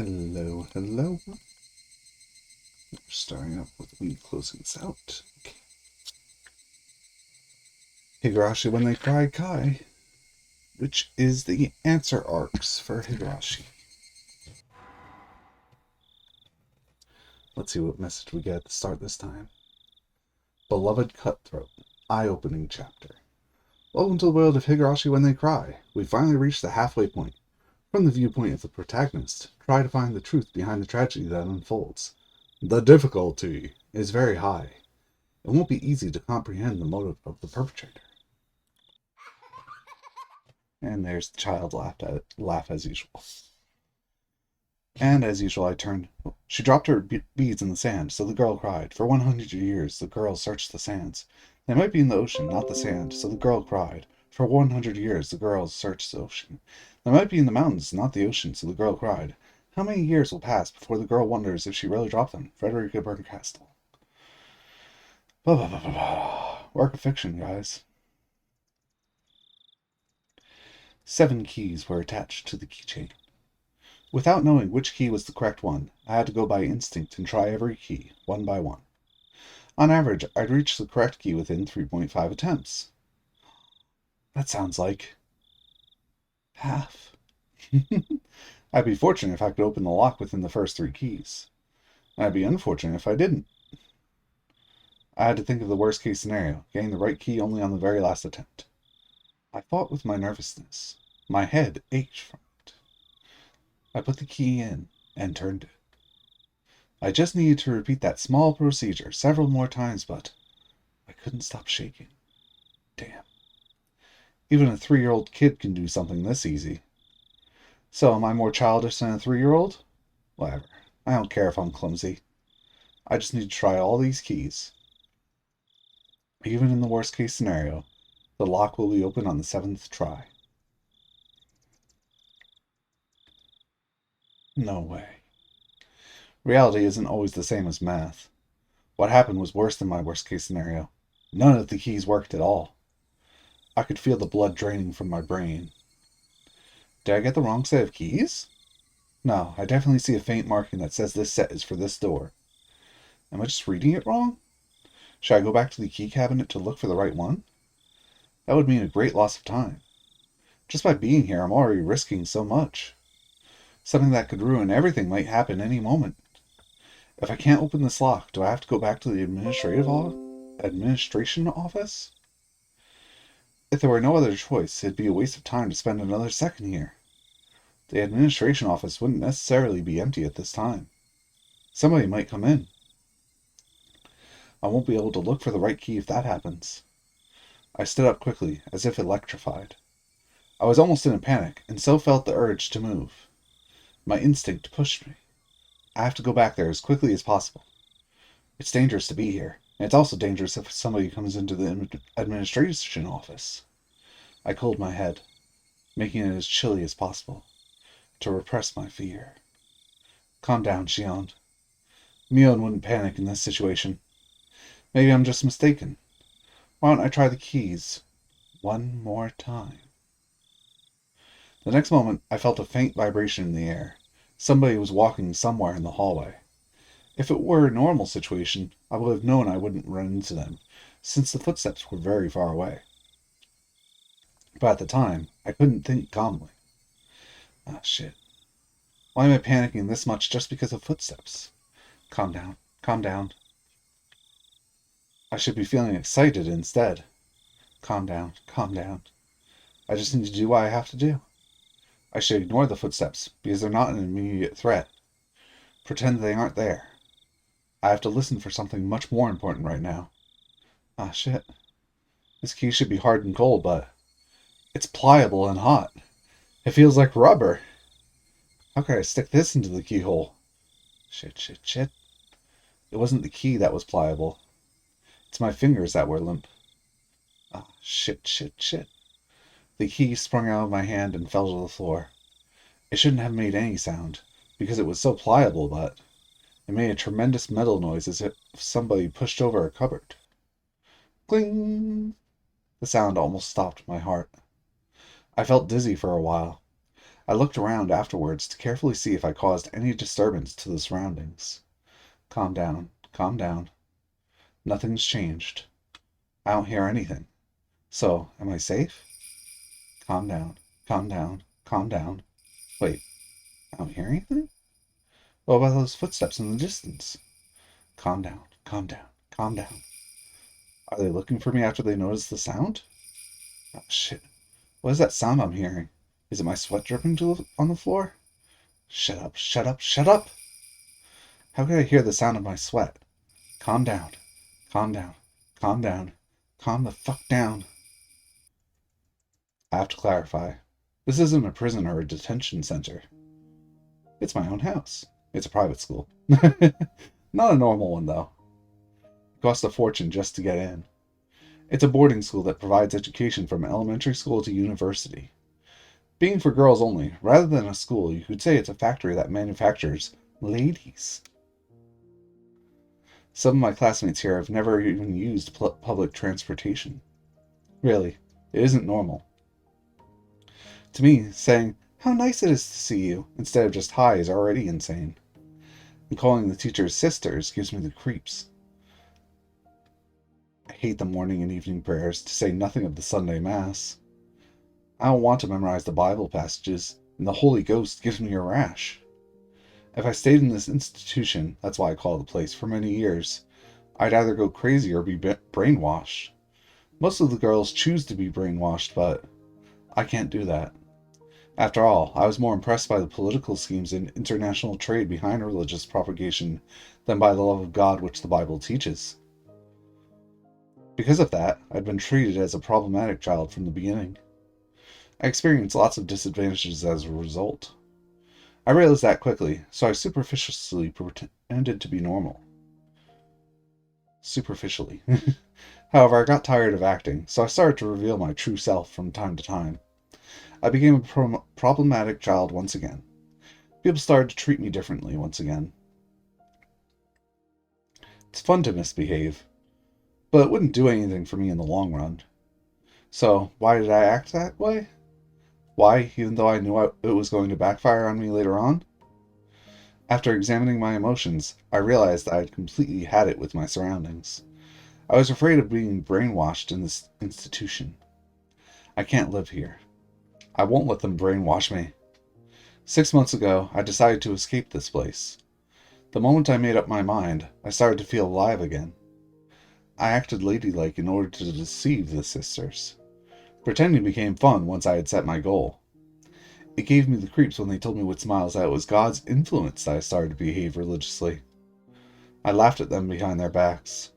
Hello, hello. Starting up with me closing this out. Okay. Higurashi when they cry Kai, which is the answer arcs for Higurashi. Let's see what message we get at the start this time. Beloved Cutthroat, eye-opening chapter. Welcome to the world of Higurashi when they cry. We finally reached the halfway point. From the viewpoint of the protagonist, try to find the truth behind the tragedy that unfolds. The difficulty is very high. It won't be easy to comprehend the motive of the perpetrator. And there's the child laugh as usual. And as usual, I turned. She dropped her beads in the sand, so the girl cried. For 100 years, the girl searched the sands. They might be in the ocean, not the sand, so the girl cried. For 100 years, the girl searched the ocean. They might be in the mountains, not the ocean, so the girl cried. How many years will pass before the girl wonders if she really dropped them? Frederica Berncastle. Blah, blah, blah, blah, blah. Work of fiction, guys. 7 keys were attached to the keychain. Without knowing which key was the correct one, I had to go by instinct and try every key, one by one. On average, I'd reach the correct key within 3.5 attempts. That sounds like half. I'd be fortunate if I could open the lock within the first 3 keys. I'd be unfortunate if I didn't. I had to think of the worst case scenario, getting the right key only on the very last attempt. I fought with my nervousness. My head ached from it. I put the key in and turned it. I just needed to repeat that small procedure several more times, but I couldn't stop shaking. Damn. Even a 3-year-old kid can do something this easy. So am I more childish than a 3-year-old? Whatever. I don't care if I'm clumsy. I just need to try all these keys. Even in the worst case scenario, the lock will be open on the 7th try. No way. Reality isn't always the same as math. What happened was worse than my worst case scenario. None of the keys worked at all. I could feel the blood draining from my brain. Did I get the wrong set of keys? No, I definitely see a faint marking that says this set is for this door. Am I just reading it wrong? Should I go back to the key cabinet to look for the right one? That would mean a great loss of time. Just by being here, I'm already risking so much. Something that could ruin everything might happen any moment. If I can't open this lock, do I have to go back to the administration office? If there were no other choice, it'd be a waste of time to spend another second here. The administration office wouldn't necessarily be empty at this time. Somebody might come in. I won't be able to look for the right key if that happens. I stood up quickly, as if electrified. I was almost in a panic, and so felt the urge to move. My instinct pushed me. I have to go back there as quickly as possible. It's dangerous to be here, and it's also dangerous if somebody comes into the administration office. I cooled my head, making it as chilly as possible, to repress my fear. Calm down, she yawned. Mion wouldn't panic in this situation. Maybe I'm just mistaken. Why don't I try the keys one more time? The next moment, I felt a faint vibration in the air. Somebody was walking somewhere in the hallway. If it were a normal situation, I would have known I wouldn't run into them, since the footsteps were very far away. But at the time, I couldn't think calmly. Ah, shit. Why am I panicking this much just because of footsteps? Calm down. Calm down. I should be feeling excited instead. Calm down. Calm down. I just need to do what I have to do. I should ignore the footsteps, because they're not an immediate threat. Pretend they aren't there. I have to listen for something much more important right now. Ah, shit. This key should be hard and cold, but it's pliable and hot. It feels like rubber. How could I stick this into the keyhole? Shit, shit, shit. It wasn't the key that was pliable. It's my fingers that were limp. Ah, shit, shit, shit. The key sprung out of my hand and fell to the floor. It shouldn't have made any sound, because it was so pliable, but it made a tremendous metal noise as if somebody pushed over a cupboard. Cling! The sound almost stopped my heart. I felt dizzy for a while. I looked around afterwards to carefully see if I caused any disturbance to the surroundings. Calm down, calm down. Nothing's changed. I don't hear anything. So, am I safe? Calm down, calm down, calm down. Wait, I don't hear anything? What about those footsteps in the distance? Calm down, calm down, calm down. Are they looking for me after they notice the sound? Oh, shit. What is that sound I'm hearing? Is it my sweat dripping on the floor? Shut up, shut up, shut up! How could I hear the sound of my sweat? Calm down, calm down, calm down, calm the fuck down. I have to clarify. This isn't a prison or a detention center. It's my own house. It's a private school. Not a normal one, though. It costs a fortune just to get in. It's a boarding school that provides education from elementary school to university. Being for girls only, rather than a school, you could say it's a factory that manufactures ladies. Some of my classmates here have never even used public transportation. Really, it isn't normal. To me, saying, "How nice it is to see you," instead of just "hi" is already insane. And calling the teachers sisters gives me the creeps. I hate the morning and evening prayers, to say nothing of the Sunday Mass. I don't want to memorize the Bible passages, and the Holy Ghost gives me a rash. If I stayed in this institution, that's why I call it the place, for many years, I'd either go crazy or be brainwashed. Most of the girls choose to be brainwashed, but I can't do that. After all, I was more impressed by the political schemes and international trade behind religious propagation than by the love of God which the Bible teaches. Because of that, I'd been treated as a problematic child from the beginning. I experienced lots of disadvantages as a result. I realized that quickly, so I superficially pretended to be normal. Superficially. However, I got tired of acting, so I started to reveal my true self from time to time. I became a problematic child once again. People started to treat me differently once again. It's fun to misbehave, but it wouldn't do anything for me in the long run. So, why did I act that way? Why, even though I knew it was going to backfire on me later on? After examining my emotions, I realized I had completely had it with my surroundings. I was afraid of being brainwashed in this institution. I can't live here. I won't let them brainwash me. 6 months ago, I decided to escape this place. The moment I made up my mind, I started to feel alive again. I acted ladylike in order to deceive the sisters. Pretending became fun once I had set my goal. It gave me the creeps when they told me with smiles that it was God's influence that I started to behave religiously. I laughed at them behind their backs.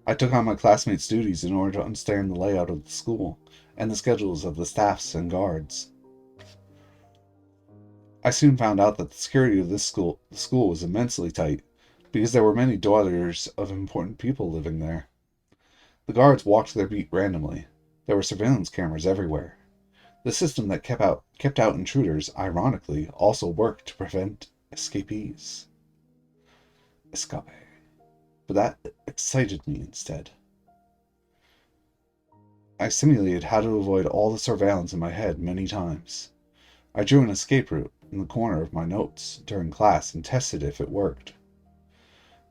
I took on my classmates' duties in order to understand the layout of the school and the schedules of the staffs and guards. I soon found out that the security of the school was immensely tight, because there were many daughters of important people living there. The guards walked their beat randomly. There were surveillance cameras everywhere. The system that kept out intruders, ironically, also worked to prevent escapees. Escape. But that excited me instead. I simulated how to avoid all the surveillance in my head many times. I drew an escape route in the corner of my notes during class and tested if it worked.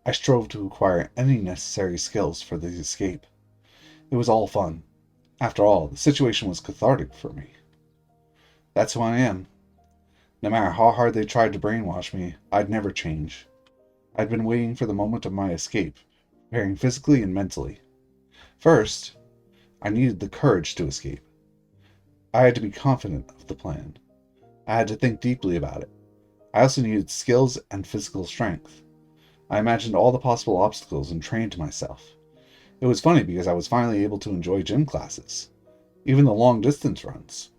I strove to acquire any necessary skills for the escape. It was all fun. After all, the situation was cathartic for me. That's who I am. No matter how hard they tried to brainwash me, I'd never change. I'd been waiting for the moment of my escape, preparing physically and mentally. First, I needed the courage to escape. I had to be confident of the plan. I had to think deeply about it. I also needed skills and physical strength. I imagined all the possible obstacles and trained myself. It was funny because I was finally able to enjoy gym classes, even the long-distance runs.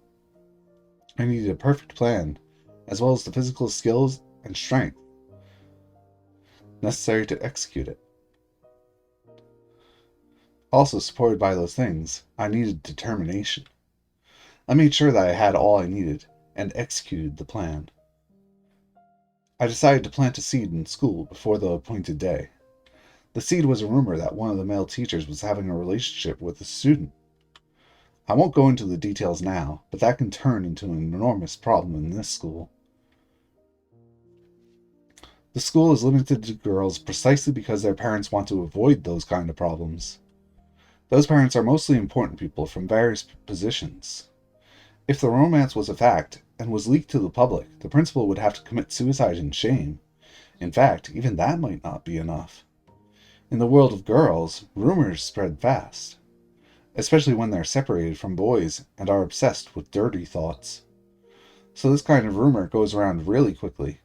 I needed a perfect plan, as well as the physical skills and strength necessary to execute it. Also supported by those things, I needed determination. I made sure that I had all I needed, and executed the plan. I decided to plant a seed in school before the appointed day. The seed was a rumor that one of the male teachers was having a relationship with a student. I won't go into the details now, but that can turn into an enormous problem in this school. The school is limited to girls precisely because their parents want to avoid those kind of problems. Those parents are mostly important people from various positions. If the romance was a fact and was leaked to the public, the principal would have to commit suicide in shame. In fact, even that might not be enough. In the world of girls, rumors spread fast, especially when they're separated from boys and are obsessed with dirty thoughts. So this kind of rumor goes around really quickly.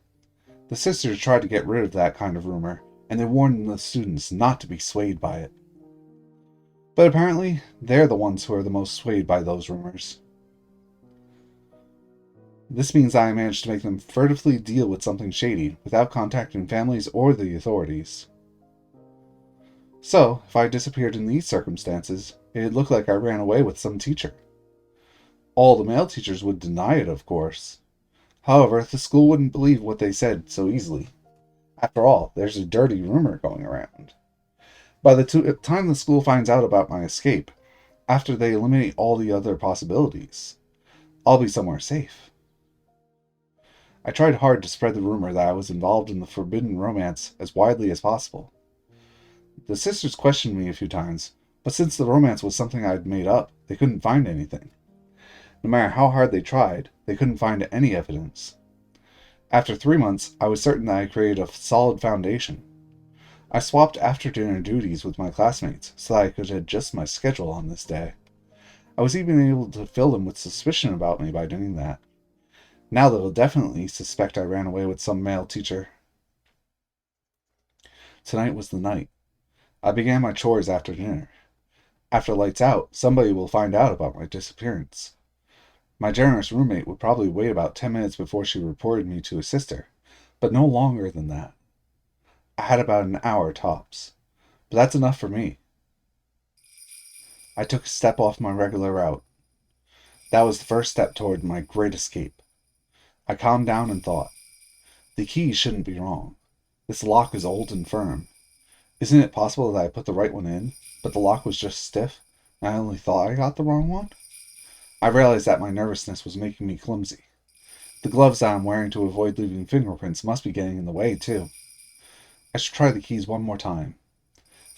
The sisters tried to get rid of that kind of rumor, and they warned the students not to be swayed by it. But apparently, they're the ones who are the most swayed by those rumors. This means I managed to make them furtively deal with something shady without contacting families or the authorities. So, if I disappeared in these circumstances, it'd look like I ran away with some teacher. All the male teachers would deny it, of course. However, the school wouldn't believe what they said so easily. After all, there's a dirty rumor going around. By the time the school finds out about my escape, after they eliminate all the other possibilities, I'll be somewhere safe. I tried hard to spread the rumor that I was involved in the forbidden romance as widely as possible. The sisters questioned me a few times, but since the romance was something I'd made up, they couldn't find anything. No matter how hard they tried, they couldn't find any evidence. After 3 months, I was certain that I created a solid foundation. I swapped after-dinner duties with my classmates so that I could adjust my schedule on this day. I was even able to fill them with suspicion about me by doing that. Now they'll definitely suspect I ran away with some male teacher. Tonight was the night. I began my chores after dinner. After lights out, somebody will find out about my disappearance. My generous roommate would probably wait about 10 minutes before she reported me to a sister, but no longer than that. I had about an hour tops, but that's enough for me. I took a step off my regular route. That was the first step toward my great escape. I calmed down and thought, the key shouldn't be wrong. This lock is old and firm. Isn't it possible that I put the right one in, but the lock was just stiff, and I only thought I got the wrong one? I realized that my nervousness was making me clumsy. The gloves that I'm wearing to avoid leaving fingerprints must be getting in the way, too. I should try the keys one more time.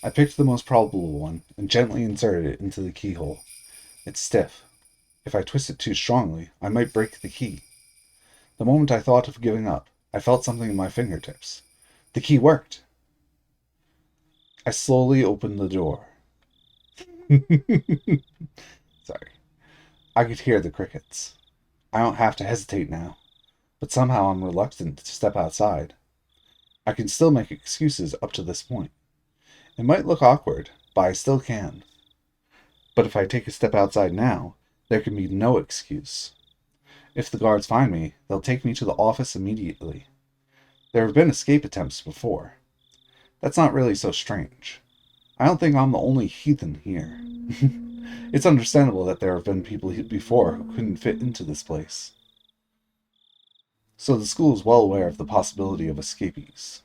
I picked the most probable one and gently inserted it into the keyhole. It's stiff. If I twist it too strongly, I might break the key. The moment I thought of giving up, I felt something in my fingertips. The key worked. I slowly opened the door. Sorry. I could hear the crickets. I don't have to hesitate now, but somehow I'm reluctant to step outside. I can still make excuses up to this point. It might look awkward, but I still can. But if I take a step outside now, there can be no excuse. If the guards find me, they'll take me to the office immediately. There have been escape attempts before. That's not really so strange. I don't think I'm the only heathen here. It's understandable that there have been people before who couldn't fit into this place. So the school is well aware of the possibility of escapees.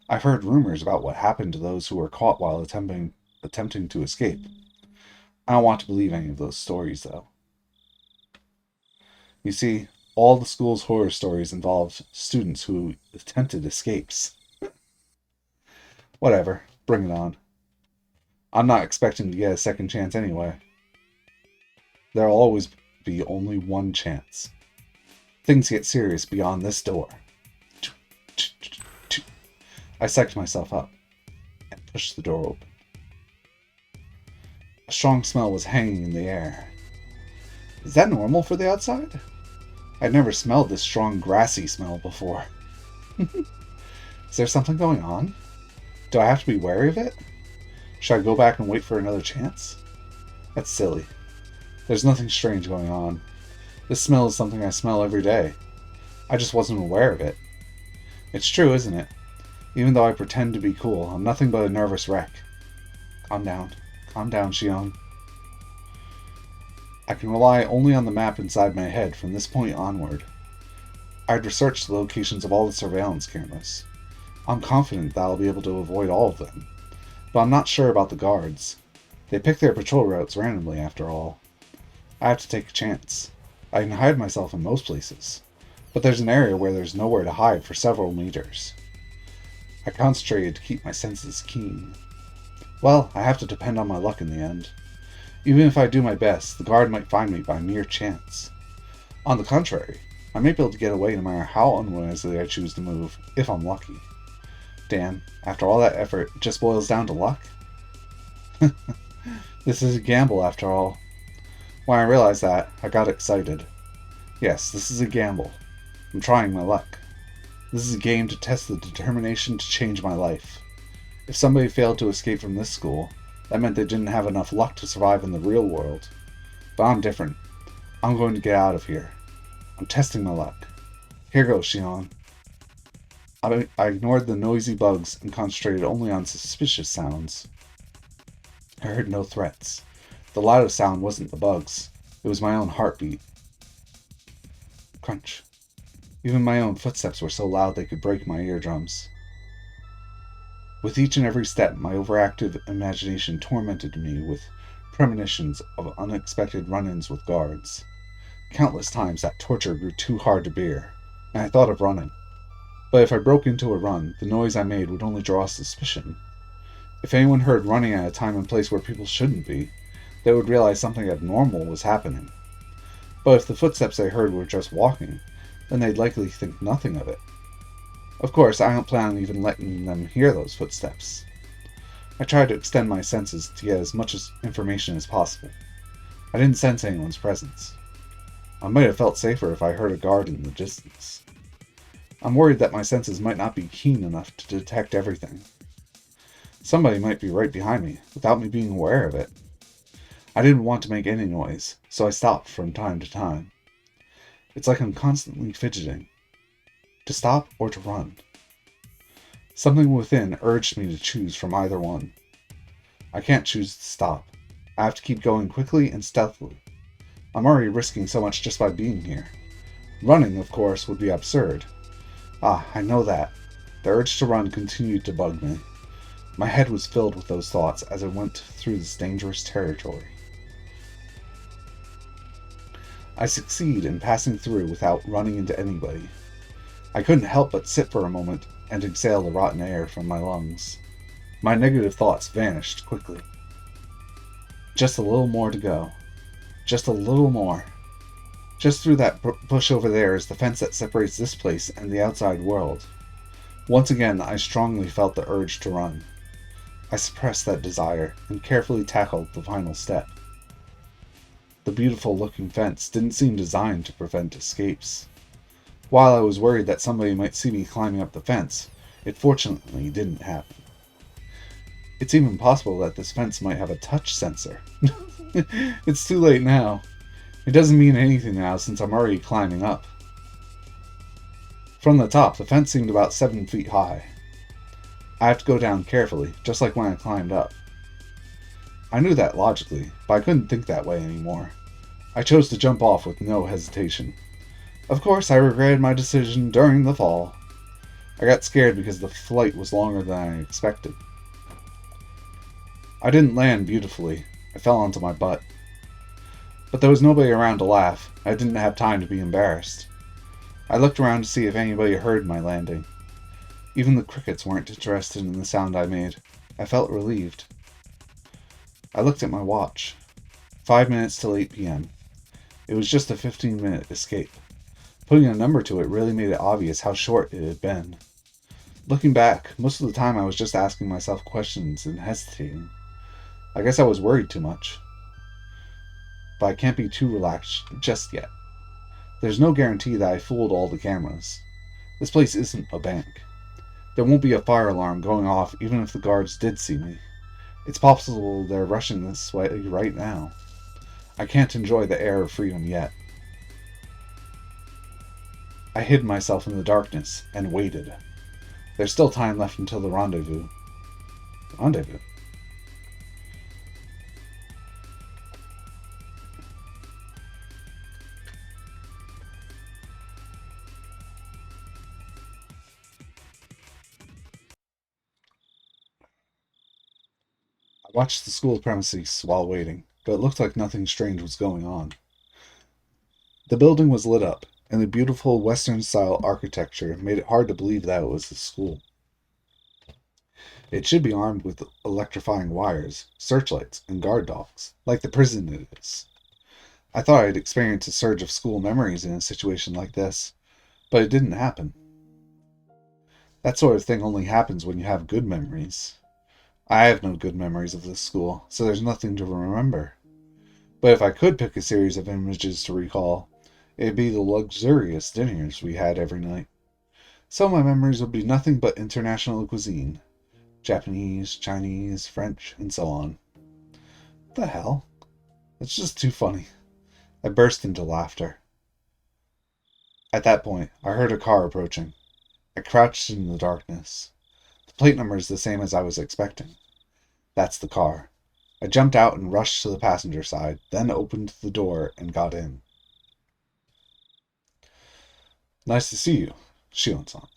I've heard rumors about what happened to those who were caught while attempting to escape. I don't want to believe any of those stories, though. You see, all the school's horror stories involved students who attempted escapes. Whatever, bring it on. I'm not expecting to get a second chance anyway. There'll always be only one chance. Things get serious beyond this door. I psyched myself up and pushed the door open. A strong smell was hanging in the air. Is that normal for the outside? I'd never smelled this strong grassy smell before. Is there something going on? Do I have to be wary of it? Should I go back and wait for another chance? That's silly. There's nothing strange going on. This smell is something I smell every day. I just wasn't aware of it. It's true, isn't it? Even though I pretend to be cool, I'm nothing but a nervous wreck. Calm down, Shion. I can rely only on the map inside my head from this point onward. I'd researched the locations of all the surveillance cameras. I'm confident that I'll be able to avoid all of them. But I'm not sure about the guards. They pick their patrol routes randomly, after all. I have to take a chance. I can hide myself in most places, but there's an area where there's nowhere to hide for several meters. I concentrated to keep my senses keen. Well, I have to depend on my luck in the end. Even if I do my best, the guard might find me by mere chance. On the contrary, I may be able to get away no matter how unwisely I choose to move, if I'm lucky. Damn, after all that effort, it just boils down to luck? This is a gamble after all. When I realized that, I got excited. Yes, this is a gamble. I'm trying my luck. This is a game to test the determination to change my life. If somebody failed to escape from this school, that meant they didn't have enough luck to survive in the real world. But I'm different. I'm going to get out of here. I'm testing my luck. Here goes, Shion. I ignored the noisy bugs and concentrated only on suspicious sounds. I heard no threats. The loudest sound wasn't the bugs. It was my own heartbeat. Crunch. Even my own footsteps were so loud they could break my eardrums. With each and every step, my overactive imagination tormented me with premonitions of unexpected run-ins with guards. Countless times that torture grew too hard to bear, and I thought of running. But if I broke into a run, the noise I made would only draw suspicion. If anyone heard running at a time and place where people shouldn't be, they would realize something abnormal was happening. But if the footsteps they heard were just walking, then they'd likely think nothing of it. Of course, I don't plan on even letting them hear those footsteps. I tried to extend my senses to get as much information as possible. I didn't sense anyone's presence. I might have felt safer if I heard a guard in the distance. I'm worried that my senses might not be keen enough to detect everything. Somebody might be right behind me, without me being aware of it. I didn't want to make any noise, so I stopped from time to time. It's like I'm constantly fidgeting. To stop or to run. Something within urged me to choose from either one. I can't choose to stop. I have to keep going quickly and stealthily. I'm already risking so much just by being here. Running, of course, would be absurd. I know that. The urge to run continued to bug me. My head was filled with those thoughts as I went through this dangerous territory. I succeed in passing through without running into anybody. I couldn't help but sit for a moment and exhale the rotten air from my lungs. My negative thoughts vanished quickly. Just a little more to go. Just a little more. Just through that bush over there is the fence that separates this place and the outside world. Once again, I strongly felt the urge to run. I suppressed that desire and carefully tackled the final step. The beautiful-looking fence didn't seem designed to prevent escapes. While I was worried that somebody might see me climbing up the fence, it fortunately didn't happen. It's even possible that this fence might have a touch sensor. It's too late now. It doesn't mean anything now since I'm already climbing up. From the top, the fence seemed about 7 feet high. I have to go down carefully, just like when I climbed up. I knew that logically, but I couldn't think that way anymore. I chose to jump off with no hesitation. Of course, I regretted my decision during the fall. I got scared because the flight was longer than I expected. I didn't land beautifully. I fell onto my butt. But there was nobody around to laugh. I didn't have time to be embarrassed. I looked around to see if anybody heard my landing. Even the crickets weren't interested in the sound I made. I felt relieved. I looked at my watch. 5 minutes till 8 p.m. It was just a 15-minute escape. Putting a number to it really made it obvious how short it had been. Looking back, most of the time I was just asking myself questions and hesitating. I guess I was worried too much. But I can't be too relaxed just yet. There's no guarantee that I fooled all the cameras. This place isn't a bank. There won't be a fire alarm going off even if the guards did see me. It's possible they're rushing this way right now. I can't enjoy the air of freedom yet. I hid myself in the darkness and waited. There's still time left until the rendezvous. Rendezvous? I watched the school premises while waiting, but it looked like nothing strange was going on. The building was lit up, and the beautiful Western-style architecture made it hard to believe that it was a school. It should be armed with electrifying wires, searchlights, and guard dogs, like the prison it is. I thought I'd experience a surge of school memories in a situation like this, but it didn't happen. That sort of thing only happens when you have good memories. I have no good memories of this school, so there's nothing to remember. But if I could pick a series of images to recall, it'd be the luxurious dinners we had every night. So my memories would be nothing but international cuisine. Japanese, Chinese, French, and so on. What the hell? It's just too funny. I burst into laughter. At that point, I heard a car approaching. I crouched in the darkness. The plate number is the same as I was expecting. That's the car. I jumped out and rushed to the passenger side, then opened the door and got in. Nice to see you, Shion-san.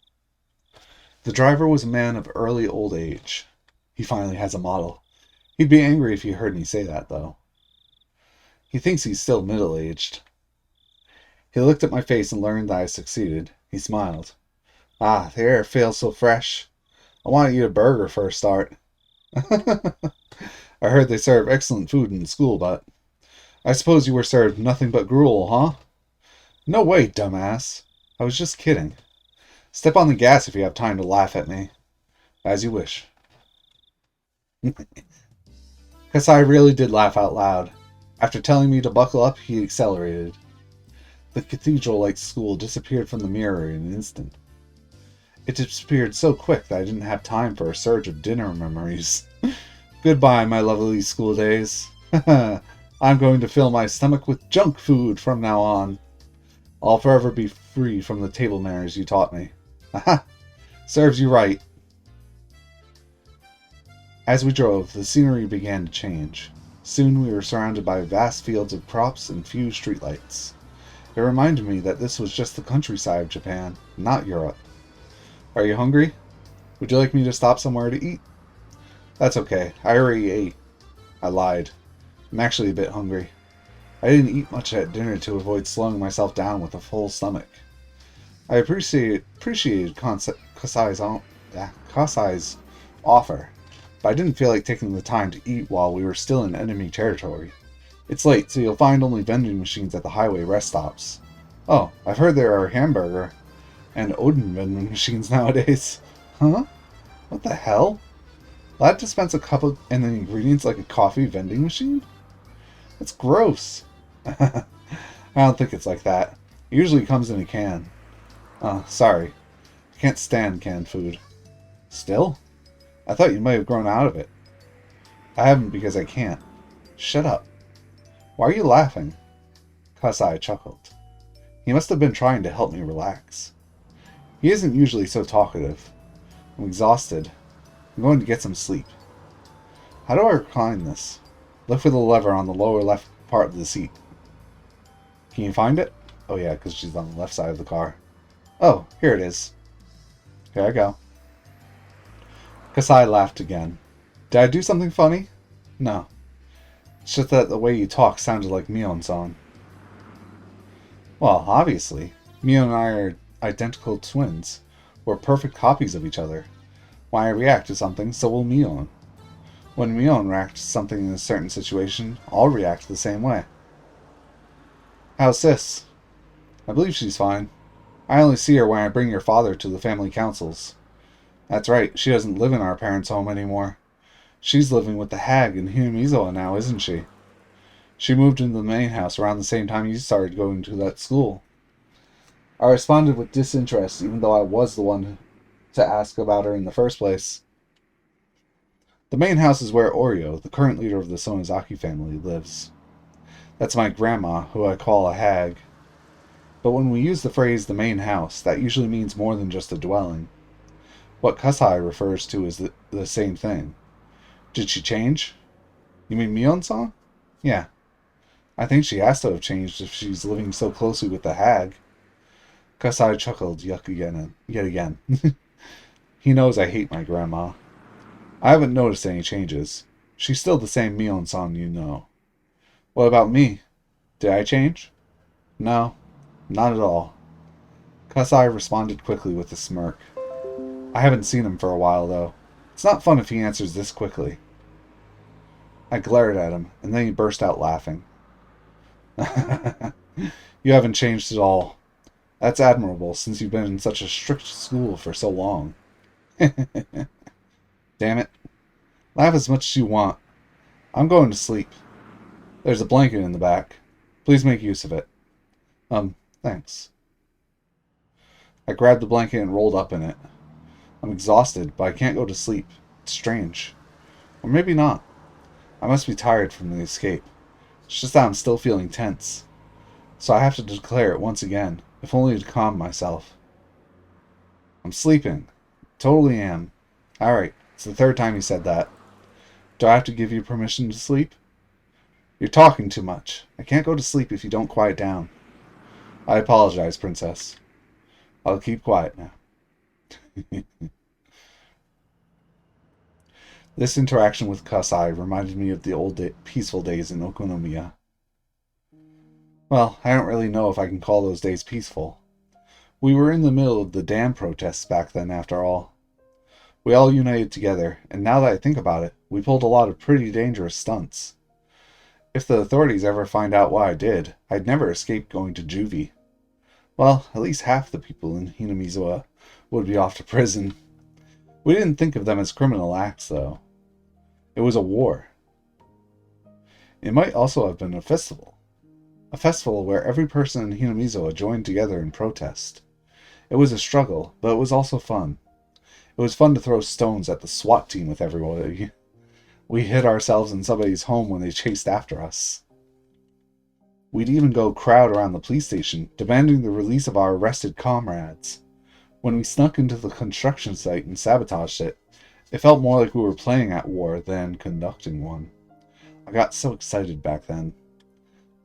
The driver was a man of early old age. He finally has a model. He'd be angry if he heard me say that, though. He thinks he's still middle-aged. He looked at my face and learned that I succeeded. He smiled. Ah, the air feels so fresh. I want to eat a burger for a start. I heard they serve excellent food in school, but I suppose you were served nothing but gruel, huh? No way, dumbass. I was just kidding. Step on the gas if you have time to laugh at me. As you wish. Kasai really did laugh out loud. After telling me to buckle up, he accelerated. The cathedral-like school disappeared from the mirror in an instant. It disappeared so quick that I didn't have time for a surge of dinner memories. Goodbye, my lovely school days. I'm going to fill my stomach with junk food from now on. I'll forever be free from the table manners you taught me. Aha! Serves you right. As we drove, the scenery began to change. Soon we were surrounded by vast fields of crops and few streetlights. It reminded me that this was just the countryside of Japan, not Europe. Are you hungry? Would you like me to stop somewhere to eat? That's okay. I already ate. I lied. I'm actually a bit hungry. I didn't eat much at dinner to avoid slowing myself down with a full stomach. I appreciated Kasai's offer, but I didn't feel like taking the time to eat while we were still in enemy territory. It's late, so you'll find only vending machines at the highway rest stops. Oh, I've heard there are hamburger and Odin vending machines nowadays. Huh? What the hell? Will that dispense a cup of and the ingredients like a coffee vending machine? That's gross. I don't think it's like that. It usually comes in a can. Sorry. I can't stand canned food. Still? I thought you might have grown out of it. I haven't because I can't. Shut up. Why are you laughing? Kasai chuckled. He must have been trying to help me relax. He isn't usually so talkative. I'm exhausted. I'm going to get some sleep. How do I recline this? Look for the lever on the lower left part of the seat. Can you find it? Oh yeah, because she's on the left side of the car. Oh, here it is. Here I go. Kasai laughed again. Did I do something funny? No. It's just that the way you talk sounded like Mion-san. Well, obviously. Mion and I are identical twins. We're perfect copies of each other. When I react to something, so will Mion. When Mion reacts to something in a certain situation, I'll react the same way. How's Sis? I believe she's fine. I only see her when I bring your father to the family councils. That's right, she doesn't live in our parents' home anymore. She's living with the hag in Hinamizawa now, isn't she? She moved into the main house around the same time you started going to that school. I responded with disinterest, even though I was the one to ask about her in the first place. The main house is where Oreo, the current leader of the Sonozaki family, lives. That's my grandma, who I call a hag. But when we use the phrase the main house, that usually means more than just a dwelling. What Kasai refers to is the same thing. Did she change? You mean Mion-san? Yeah. I think she has to have changed if she's living so closely with the hag. Kasai chuckled yet again. He knows I hate my grandma. I haven't noticed any changes. She's still the same Mion-san you know. What about me? Did I change? No, Not at all. Kasai responded quickly with a smirk. I haven't seen him for a while, though. It's not fun if he answers this quickly. I glared at him, and then he burst out laughing. You haven't changed at all. That's admirable, since you've been in such a strict school for so long. Damn it. Laugh as much as you want. I'm going to sleep. There's a blanket in the back. Please make use of it. Thanks. I grabbed the blanket and rolled up in it. I'm exhausted, but I can't go to sleep. It's strange. Or maybe not. I must be tired from the escape. It's just that I'm still feeling tense. So I have to declare it once again, if only to calm myself. I'm sleeping. Totally am. Alright, it's the third time you said that. Do I have to give you permission to sleep? You're talking too much. I can't go to sleep if you don't quiet down. I apologize, Princess. I'll keep quiet now. This interaction with Kasai reminded me of the peaceful days in Okonomiya. Well, I don't really know if I can call those days peaceful. We were in the middle of the dam protests back then, after all. We all united together, and now that I think about it, we pulled a lot of pretty dangerous stunts. If the authorities ever find out what I did, I'd never escape going to juvie. Well, at least half the people in Hinamizawa would be off to prison. We didn't think of them as criminal acts, though. It was a war. It might also have been a festival. A festival where every person in Hinamizawa joined together in protest. It was a struggle, but it was also fun. It was fun to throw stones at the SWAT team with everybody. We hid ourselves in somebody's home when they chased after us. We'd even go crowd around the police station, demanding the release of our arrested comrades. When we snuck into the construction site and sabotaged it, it felt more like we were playing at war than conducting one. I got so excited back then.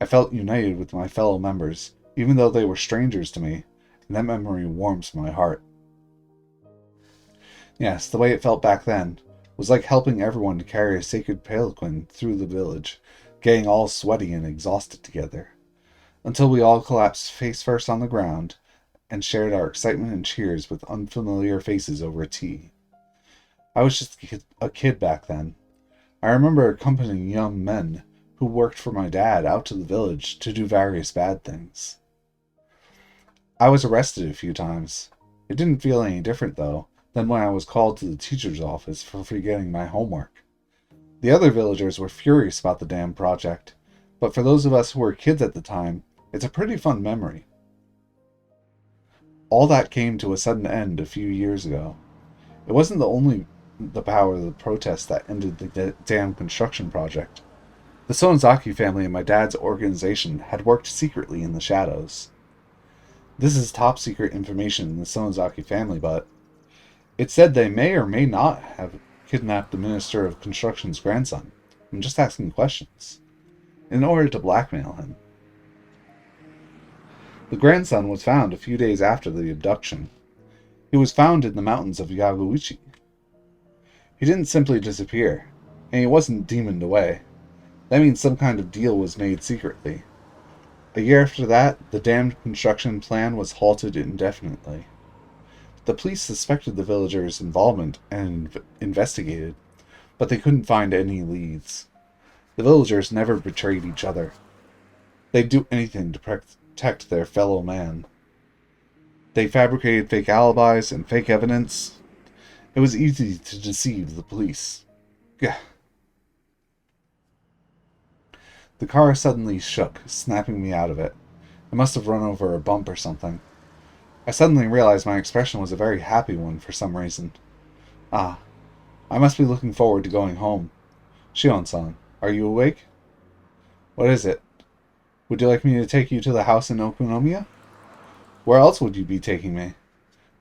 I felt united with my fellow members, even though they were strangers to me, and that memory warms my heart. Yes, the way it felt back then was like helping everyone to carry a sacred palanquin through the village, getting all sweaty and exhausted together, until we all collapsed face first on the ground and shared our excitement and cheers with unfamiliar faces over tea. I was just a kid back then. I remember accompanying young men who worked for my dad out to the village to do various bad things. I was arrested a few times. It didn't feel any different, though, than when I was called to the teacher's office for forgetting my homework. The other villagers were furious about the damn project, but for those of us who were kids at the time, it's a pretty fun memory. All that came to a sudden end a few years ago. It wasn't the power of the protest that ended the damn construction project. The Sonozaki family and my dad's organization had worked secretly in the shadows. This is top secret information in the Sonozaki family, but it said they may or may not have kidnapped the Minister of Construction's grandson. I'm just asking questions, in order to blackmail him. The grandson was found a few days after the abduction. He was found in the mountains of Yaguchi. He didn't simply disappear, and he wasn't demoned away. That means some kind of deal was made secretly. A year after that, the damned construction plan was halted indefinitely. The police suspected the villagers' involvement and investigated, but they couldn't find any leads. The villagers never betrayed each other. They'd do anything to protect their fellow man. They fabricated fake alibis and fake evidence. It was easy to deceive the police. Gah. The car suddenly shook, snapping me out of it. I must have run over a bump or something. I suddenly realized my expression was a very happy one for some reason. Ah, I must be looking forward to going home. Shion-san, are you awake? What is it? Would you like me to take you to the house in Okonomiya? Where else would you be taking me?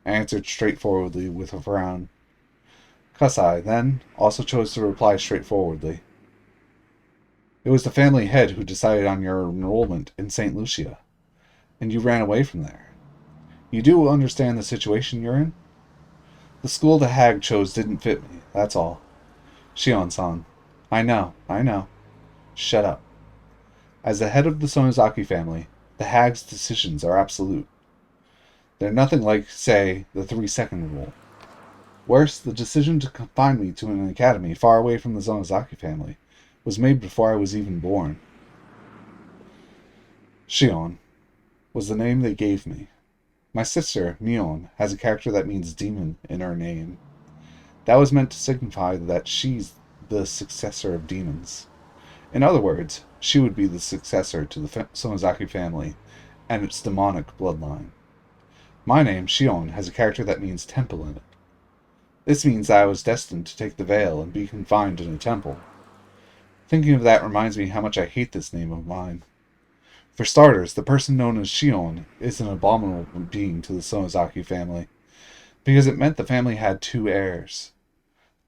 I answered straightforwardly with a frown. Kasai, then, also chose to reply straightforwardly. It was the family head who decided on your enrollment in St. Lucia, and you ran away from there. You do understand the situation you're in? The school the hag chose didn't fit me, that's all. Shion-san. I know. Shut up. As the head of the Sonozaki family, The hag's decisions are absolute. They're nothing like, say, the 3-second rule. Worse, the decision to confine me to an academy far away from the Zonozaki family was made before I was even born. Shion was the name they gave me. My sister, Mion, has a character that means demon in her name. That was meant to signify that she's the successor of demons. In other words, she would be the successor to the Sonozaki family and its demonic bloodline. My name, Shion, has a character that means temple in it. This means that I was destined to take the veil and be confined in a temple. Thinking of that reminds me how much I hate this name of mine. For starters, the person known as Shion is an abominable being to the Sonozaki family, because it meant the family had 2 heirs.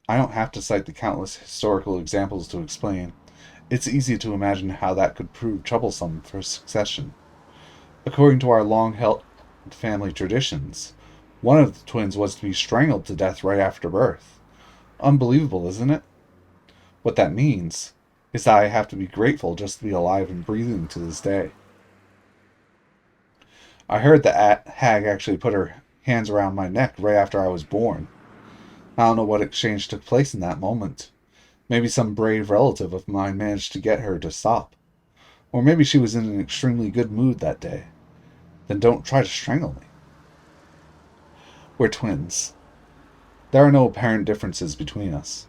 I don't have to cite the countless historical examples to explain. It's easy to imagine how that could prove troublesome for succession. According to our long-held family traditions, one of the twins was to be strangled to death right after birth. Unbelievable, isn't it? What that means is that I have to be grateful just to be alive and breathing to this day. I heard the hag actually put her hands around my neck right after I was born. I don't know what exchange took place in that moment. Maybe some brave relative of mine managed to get her to stop. Or maybe she was in an extremely good mood that day. Then don't try to strangle me. We're twins. There are no apparent differences between us.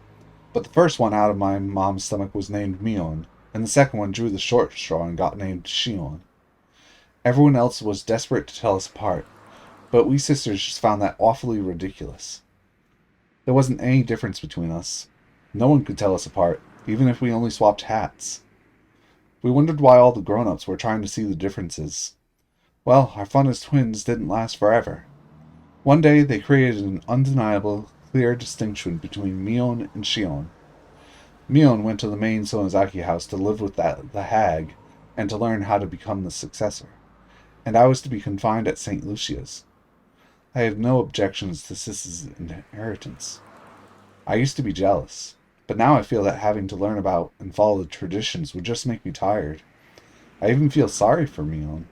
But the first one out of my mom's stomach was named Mion, and the second one drew the short straw and got named Shion. Everyone else was desperate to tell us apart, but we sisters just found that awfully ridiculous. There wasn't any difference between us. No one could tell us apart, even if we only swapped hats. We wondered why all the grown-ups were trying to see the differences. Well, our fun as twins didn't last forever. One day they created an undeniable, clear distinction between Mion and Shion. Mion went to the main Sonozaki house to live with the hag and to learn how to become the successor, and I was to be confined at St. Lucia's. I have no objections to Sis's inheritance. I used to be jealous, but now I feel that having to learn about and follow the traditions would just make me tired. I even feel sorry for Mion.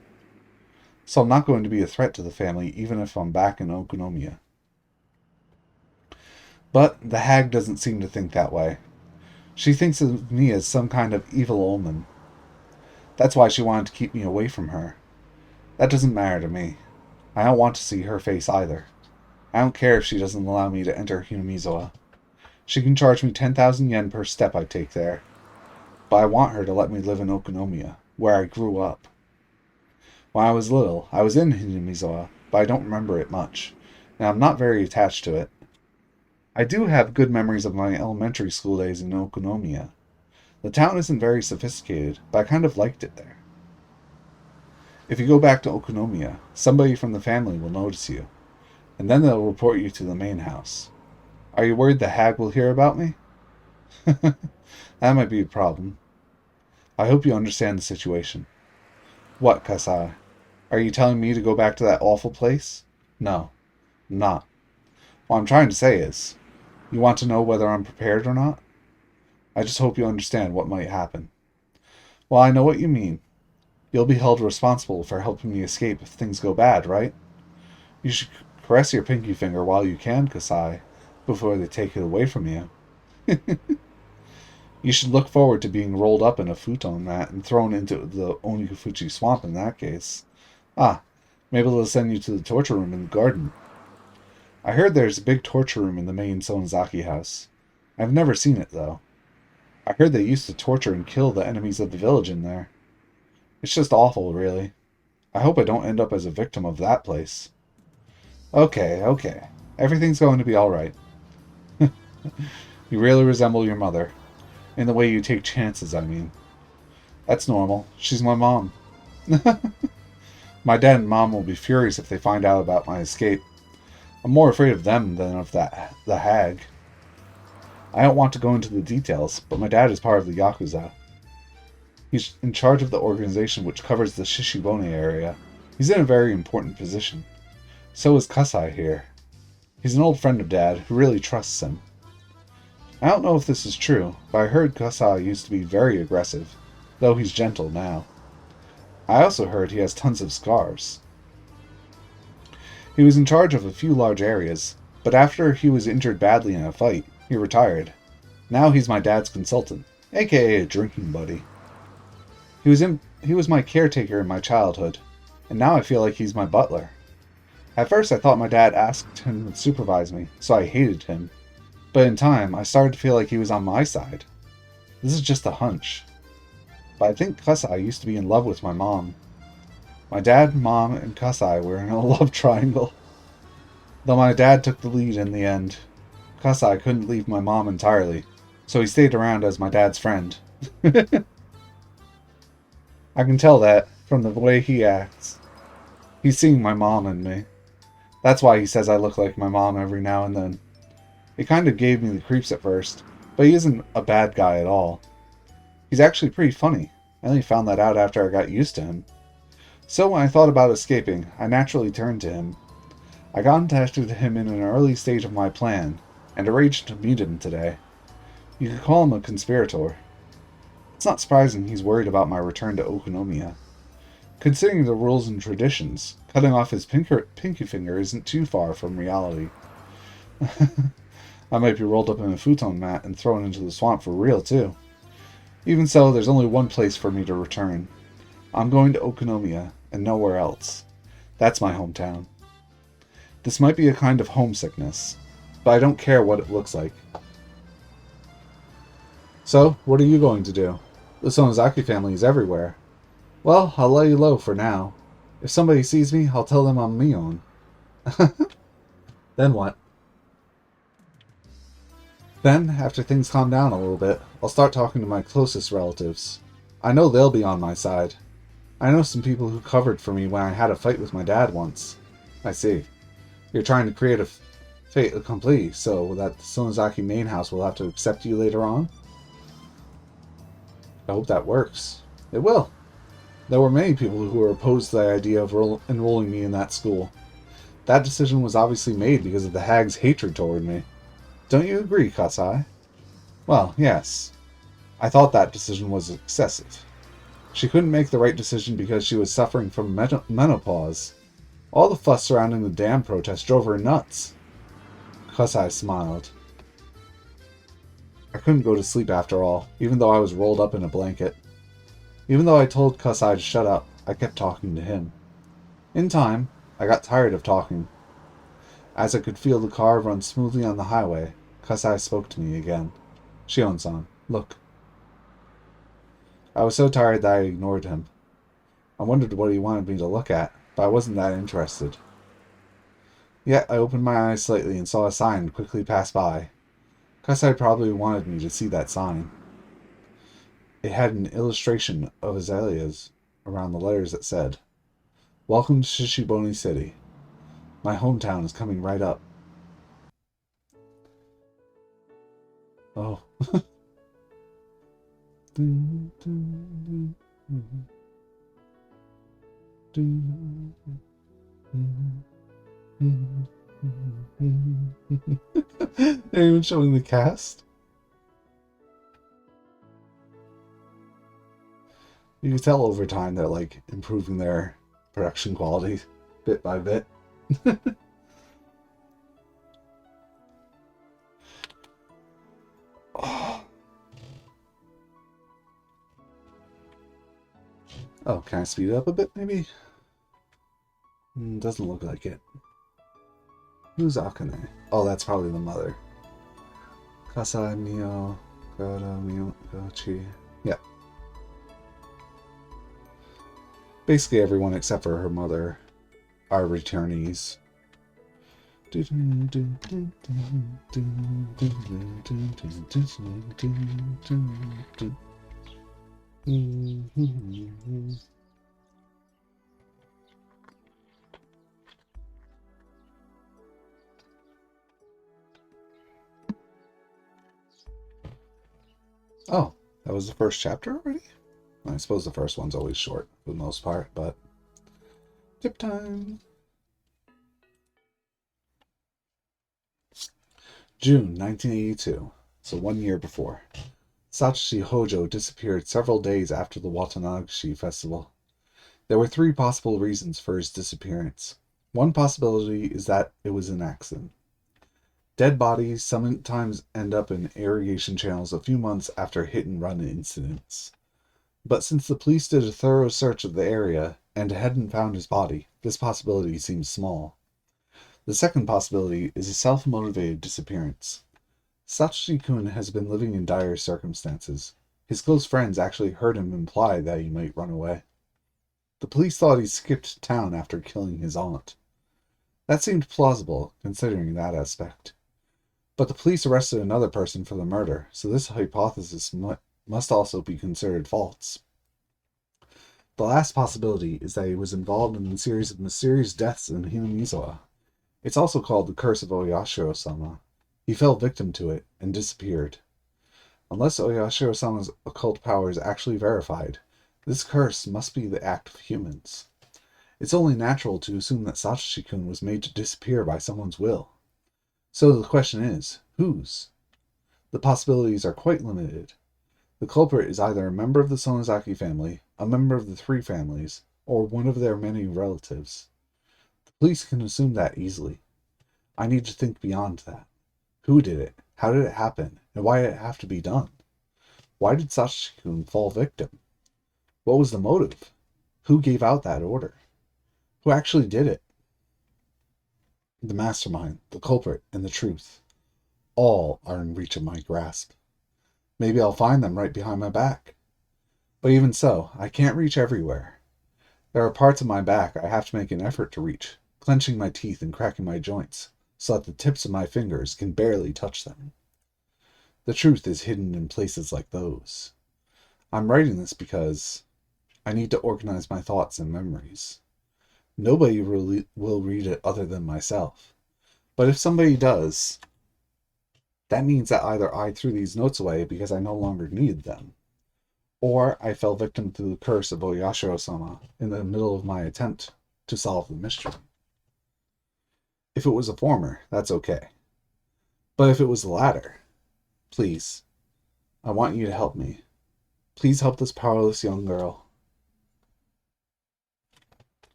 So I'm not going to be a threat to the family even if I'm back in Okunomiya. But the hag doesn't seem to think that way. She thinks of me as some kind of evil omen. That's why she wanted to keep me away from her. That doesn't matter to me. I don't want to see her face either. I don't care if she doesn't allow me to enter Hinamizawa. She can charge me 10,000 yen per step I take there. But I want her to let me live in Okunomiya, where I grew up. When I was little, I was in Hinamizawa, but I don't remember it much, and I'm not very attached to it. I do have good memories of my elementary school days in Okunomiya. The town isn't very sophisticated, but I kind of liked it there. If you go back to Okunomiya, somebody from the family will notice you, and then they'll report you to the main house. Are you worried the hag will hear about me? That might be a problem. I hope you understand the situation. What, Kasai? Are you telling me to go back to that awful place? No, I'm not. What I'm trying to say is, you want to know whether I'm prepared or not? I just hope you understand what might happen. Well, I know what you mean. You'll be held responsible for helping me escape if things go bad, right? You should caress your pinky finger while you can, Kasai, before they take it away from you. You should look forward to being rolled up in a futon mat and thrown into the Onikufuchi swamp in that case. Ah, maybe they'll send you to the torture room in the garden. I heard there's a big torture room in the main Sonozaki house. I've never seen it, though. I heard they used to torture and kill the enemies of the village in there. It's just awful, really. I hope I don't end up as a victim of that place. Okay. Everything's going to be alright. You really resemble your mother. In the way you take chances, I mean. That's normal. She's my mom. My dad and mom will be furious if they find out about my escape. I'm more afraid of them than of the hag. I don't want to go into the details, but my dad is part of the Yakuza. He's in charge of the organization which covers the Shishibone area. He's in a very important position. So is Kasai here. He's an old friend of Dad who really trusts him. I don't know if this is true, but I heard Kasai used to be very aggressive, though he's gentle now. I also heard he has tons of scars. He was in charge of a few large areas, but after he was injured badly in a fight, he retired. Now he's my dad's consultant, aka a drinking buddy. He was my caretaker in my childhood, and now I feel like he's my butler. At first I thought my dad asked him to supervise me, so I hated him. But in time, I started to feel like he was on my side. This is just a hunch. But I think Kasai used to be in love with my mom. My dad, mom, and Kasai were in a love triangle. Though my dad took the lead in the end, Kasai couldn't leave my mom entirely, so he stayed around as my dad's friend. I can tell that from the way he acts. He's seeing my mom in me. That's why he says I look like my mom every now and then. It kind of gave me the creeps at first, but he isn't a bad guy at all. He's actually pretty funny. I only found that out after I got used to him. So when I thought about escaping, I naturally turned to him. I contacted him in an early stage of my plan, and arranged to meet him today. You could call him a conspirator. It's not surprising he's worried about my return to Okonomiya. Considering the rules and traditions, cutting off his pinky finger isn't too far from reality. I might be rolled up in a futon mat and thrown into the swamp for real, too. Even so, there's only one place for me to return. I'm going to Okonomiya, and nowhere else. That's my hometown. This might be a kind of homesickness, but I don't care what it looks like. So, what are you going to do? The Sonozaki family is everywhere. Well, I'll lay low for now. If somebody sees me, I'll tell them I'm Mion. Then what? Then, after things calm down a little bit, I'll start talking to my closest relatives. I know they'll be on my side. I know some people who covered for me when I had a fight with my dad once. I see. You're trying to create a fait accompli so that the Sonozaki main house will have to accept you later on? I hope that works. It will. There were many people who were opposed to the idea of enrolling me in that school. That decision was obviously made because of the hag's hatred toward me. Don't you agree, Kasai? Well, yes. I thought that decision was excessive. She couldn't make the right decision because she was suffering from menopause. All the fuss surrounding the dam protest drove her nuts. Kasai smiled. I couldn't go to sleep after all, even though I was rolled up in a blanket. Even though I told Kasai to shut up, I kept talking to him. In time, I got tired of talking. As I could feel the car run smoothly on the highway, Kasai spoke to me again. Shion-san, look. I was so tired that I ignored him. I wondered what he wanted me to look at, but I wasn't that interested. Yet I opened my eyes slightly and saw a sign quickly pass by. Kasai probably wanted me to see that sign. It had an illustration of azaleas around the letters that said, "Welcome to Shishiboni City. My hometown is coming right up." Oh. They're even showing the cast. You can tell over time they're like improving their production quality bit by bit. Oh, can I speed it up a bit, maybe? Doesn't look like it. Who's Akane? Oh, that's probably the mother. Kasai, Mio, Koro, Mio, Gochi. Yeah. Basically everyone except for her mother are returnees. Oh, that was the first chapter already? I suppose the first one's always short for the most part, but tip time. June 1982, so 1 year before. Sachi Hojo disappeared several days after the Watanashi festival. There were three possible reasons for his disappearance. One possibility is that it was an accident. Dead bodies sometimes end up in irrigation channels a few months after hit-and-run incidents. But since the police did a thorough search of the area and hadn't found his body, this possibility seems small. The second possibility is a self-motivated disappearance. Satoshi-kun has been living in dire circumstances. His close friends actually heard him imply that he might run away. The police thought he skipped town after killing his aunt. That seemed plausible, considering that aspect. But the police arrested another person for the murder, so this hypothesis must also be considered false. The last possibility is that he was involved in a series of mysterious deaths in Hinamizawa. It's also called the Curse of Oyashiro-sama. He fell victim to it and disappeared. Unless Oyashiro-sama's occult power is actually verified, this curse must be the act of humans. It's only natural to assume that Satoshi-kun was made to disappear by someone's will. So the question is, whose? The possibilities are quite limited. The culprit is either a member of the Sonozaki family, a member of the three families, or one of their many relatives. The police can assume that easily. I need to think beyond that. Who did it? How did it happen? And why did it have to be done? Why did Satoshi-kun fall victim? What was the motive? Who gave out that order? Who actually did it? The mastermind, the culprit, and the truth. All are in reach of my grasp. Maybe I'll find them right behind my back. But even so, I can't reach everywhere. There are parts of my back I have to make an effort to reach, clenching my teeth and cracking my joints, so that the tips of my fingers can barely touch them. The truth is hidden in places like those. I'm writing this because I need to organize my thoughts and memories. Nobody will read it other than myself. But if somebody does, that means that either I threw these notes away because I no longer needed them, or I fell victim to the curse of Oyashiro-sama in the middle of my attempt to solve the mystery. If it was the former, that's okay. But if it was the latter, please, I want you to help me. Please help this powerless young girl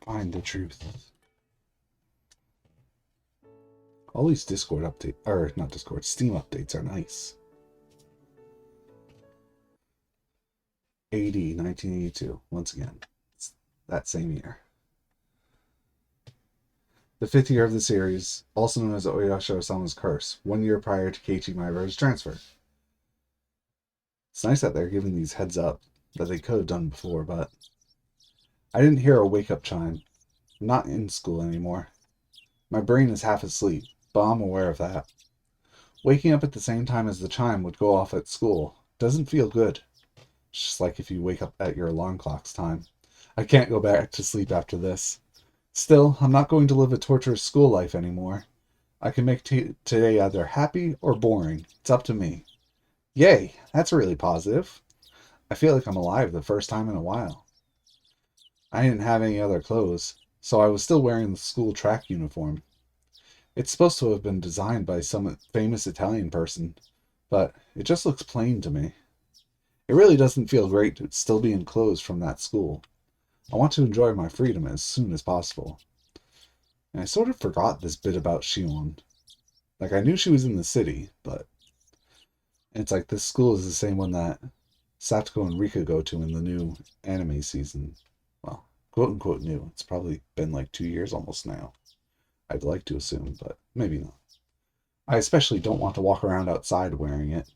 find the truth. All these Discord updates, or not Discord, Steam updates are nice. AD 1982, once again. It's that same year. The fifth year of the series, also known as Oyashiro-sama's Curse, 1 year prior to Keiichi Mairo's transfer. It's nice that they're giving these heads up that they could have done before, but I didn't hear a wake-up chime. I'm not in school anymore. My brain is half asleep, but I'm aware of that. Waking up at the same time as the chime would go off at school doesn't feel good. It's just like if you wake up at your alarm clock's time. I can't go back to sleep after this. Still, I'm not going to live a torturous school life anymore. I can make today either happy or boring. It's up to me. Yay, that's really positive. I feel like I'm alive the first time in a while. I didn't have any other clothes, so I was still wearing the school track uniform. It's supposed to have been designed by some famous Italian person, but it just looks plain to me. It really doesn't feel great to still be in clothes from that school. I want to enjoy my freedom as soon as possible. And I sort of forgot this bit about Shion. Like, I knew she was in the city, but it's like this school is the same one that Satoko and Rika go to in the new anime season. Well, quote-unquote new. It's probably been like 2 years almost now. I'd like to assume, but maybe not. I especially don't want to walk around outside wearing it.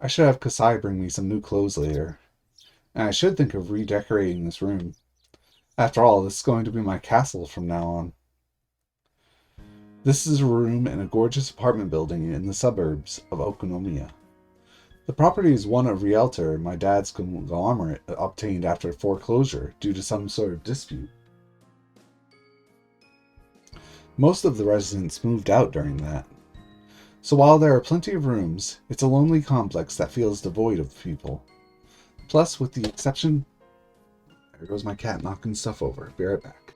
I should have Kasai bring me some new clothes later. And I should think of redecorating this room. After all, this is going to be my castle from now on. This is a room in a gorgeous apartment building in the suburbs of Okunomiya. The property is one a realtor and my dad's conglomerate obtained after foreclosure due to some sort of dispute. Most of the residents moved out during that. So while there are plenty of rooms, it's a lonely complex that feels devoid of people. Plus, with the exception... There goes my cat knocking stuff over. Be right back.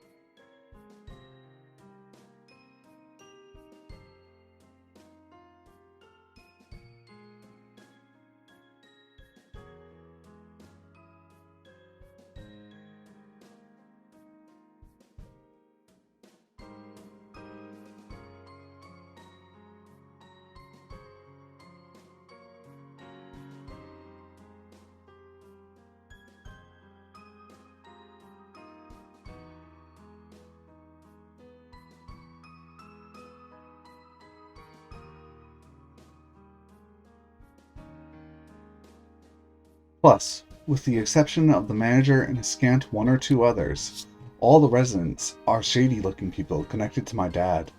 Plus, with the exception of the manager and a scant one or two others, all the residents are shady-looking people connected to my dad.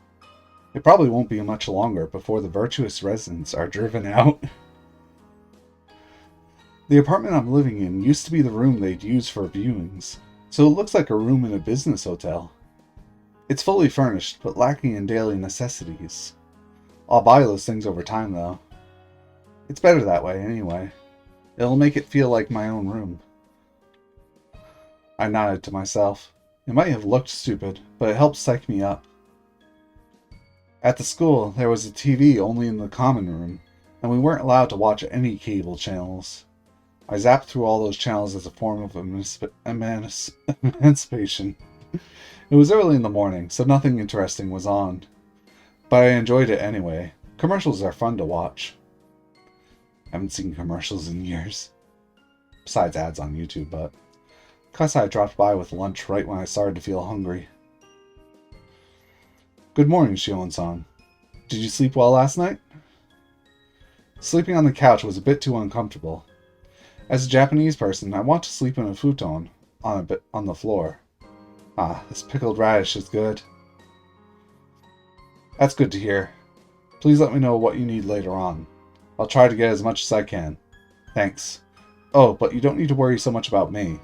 It probably won't be much longer before the virtuous residents are driven out. The apartment I'm living in used to be the room they'd use for viewings, so it looks like a room in a business hotel. It's fully furnished, but lacking in daily necessities. I'll buy those things over time, though. It's better that way, anyway. It'll make it feel like my own room. I nodded to myself. It might have looked stupid, but it helped psych me up. At the school, there was a TV only in the common room, and we weren't allowed to watch any cable channels. I zapped through all those channels as a form of emancipation. It was early in the morning, so nothing interesting was on. But I enjoyed it anyway. Commercials are fun to watch. I haven't seen commercials in years. Besides ads on YouTube, but... Kasai dropped by with lunch right when I started to feel hungry. Good morning, Shion-san. Did you sleep well last night? Sleeping on the couch was a bit too uncomfortable. As a Japanese person, I want to sleep in a futon on the floor. Ah, this pickled radish is good. That's good to hear. Please let me know what you need later on. I'll try to get as much as I can. Thanks. Oh, but you don't need to worry so much about me.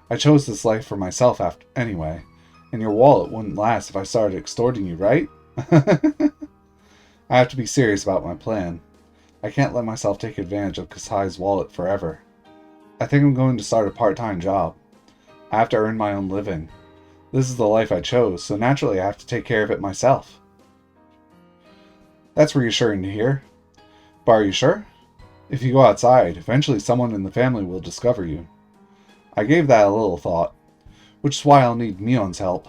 I chose this life for myself anyway, and your wallet wouldn't last if I started extorting you, right? I have to be serious about my plan. I can't let myself take advantage of Kasai's wallet forever. I think I'm going to start a part-time job. I have to earn my own living. This is the life I chose, so naturally I have to take care of it myself. That's reassuring to hear. But are you sure? If you go outside, eventually someone in the family will discover you. I gave that a little thought, which is why I'll need Mion's help.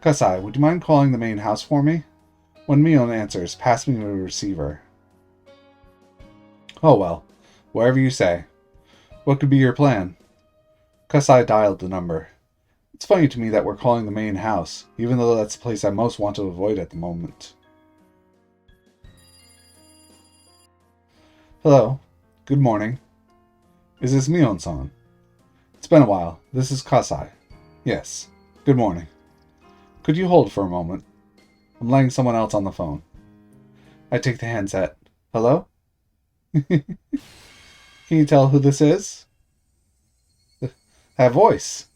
Kasai, would you mind calling the main house for me? When Mion answers, pass me the receiver. Oh well, whatever you say. What could be your plan? Kasai dialed the number. It's funny to me that we're calling the main house, even though that's the place I most want to avoid at the moment. Hello. Good morning. Is this Mion-san? It's been a while. This is Kasai. Yes. Good morning. Could you hold for a moment? I'm letting someone else on the phone. I take the handset. Hello? Can you tell who this is? That voice.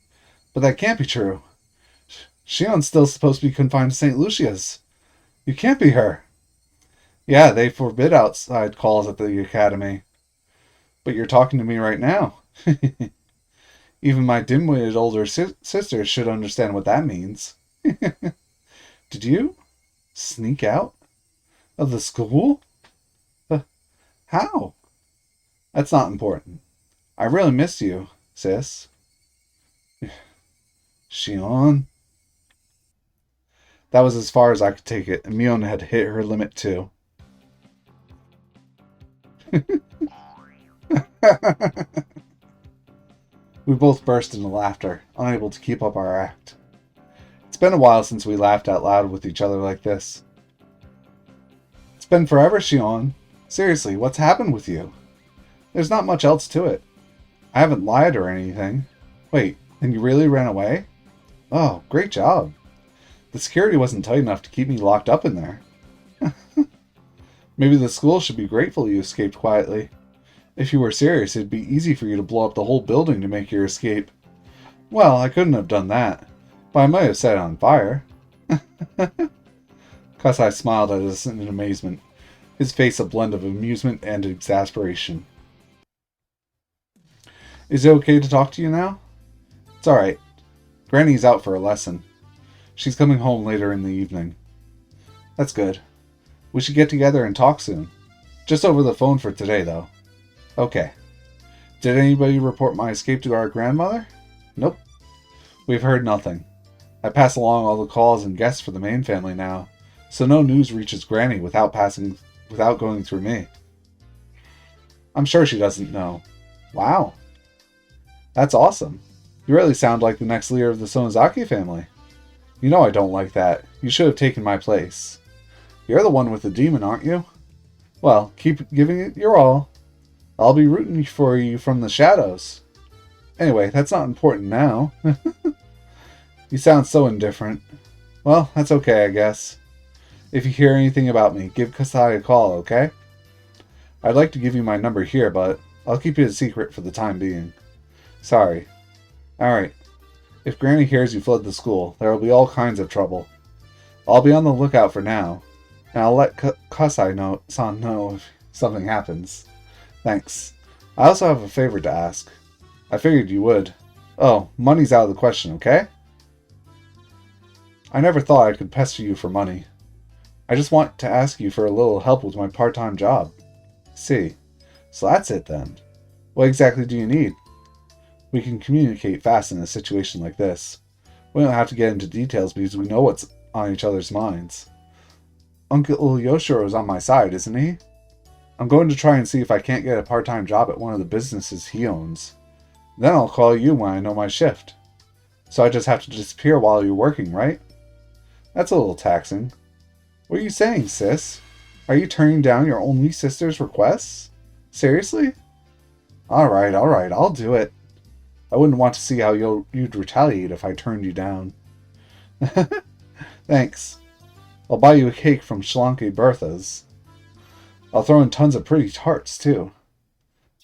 But that can't be true. Shion's still supposed to be confined to St. Lucia's. You can't be her. Yeah, they forbid outside calls at the academy. But you're talking to me right now. Even my dim-witted older sister should understand what that means. Did you sneak out of the school? How? That's not important. I really miss you, sis. Shion. That was as far as I could take it, and Mion had hit her limit too. We both burst into laughter, unable to keep up our act. It's been a while since we laughed out loud with each other like this. It's been forever, Shion. Seriously, what's happened with you? There's not much else to it. I haven't lied or anything. Wait, and you really ran away? Oh, great job. The security wasn't tight enough to keep me locked up in there. Maybe the school should be grateful you escaped quietly. If you were serious, it'd be easy for you to blow up the whole building to make your escape. Well, I couldn't have done that, but I might have set it on fire. Kasai smiled at us in amazement, his face a blend of amusement and exasperation. Is it okay to talk to you now? It's alright. Granny's out for a lesson. She's coming home later in the evening. That's good. We should get together and talk soon. Just over the phone for today, though. Okay. Did anybody report my escape to our grandmother? Nope. We've heard nothing. I pass along all the calls and guests for the main family now, so no news reaches Granny without going through me. I'm sure she doesn't know. Wow. That's awesome. You really sound like the next leader of the Sonozaki family. You know I don't like that. You should have taken my place. You're the one with the demon, aren't you? Well, keep giving it your all. I'll be rooting for you from the shadows. Anyway, that's not important now. You sound so indifferent. Well, that's okay, I guess. If you hear anything about me, give Kasai a call, okay? I'd like to give you my number here, but I'll keep it a secret for the time being. Sorry. Alright. If Granny hears you fled the school, there will be all kinds of trouble. I'll be on the lookout for now, and I'll let Kasai-san know if something happens. Thanks. I also have a favor to ask. I figured you would. Oh, money's out of the question, okay? I never thought I could pester you for money. I just want to ask you for a little help with my part-time job. See. So that's it then. What exactly do you need? We can communicate fast in a situation like this. We don't have to get into details because we know what's on each other's minds. Uncle Yoshiro is on my side, isn't he? I'm going to try and see if I can't get a part-time job at one of the businesses he owns. Then I'll call you when I know my shift. So I just have to disappear while you're working, right? That's a little taxing. What are you saying, sis? Are you turning down your only sister's requests? Seriously? Alright, I'll do it. I wouldn't want to see how you'd retaliate if I turned you down. Thanks. I'll buy you a cake from Schlanke Bertha's. I'll throw in tons of pretty tarts, too.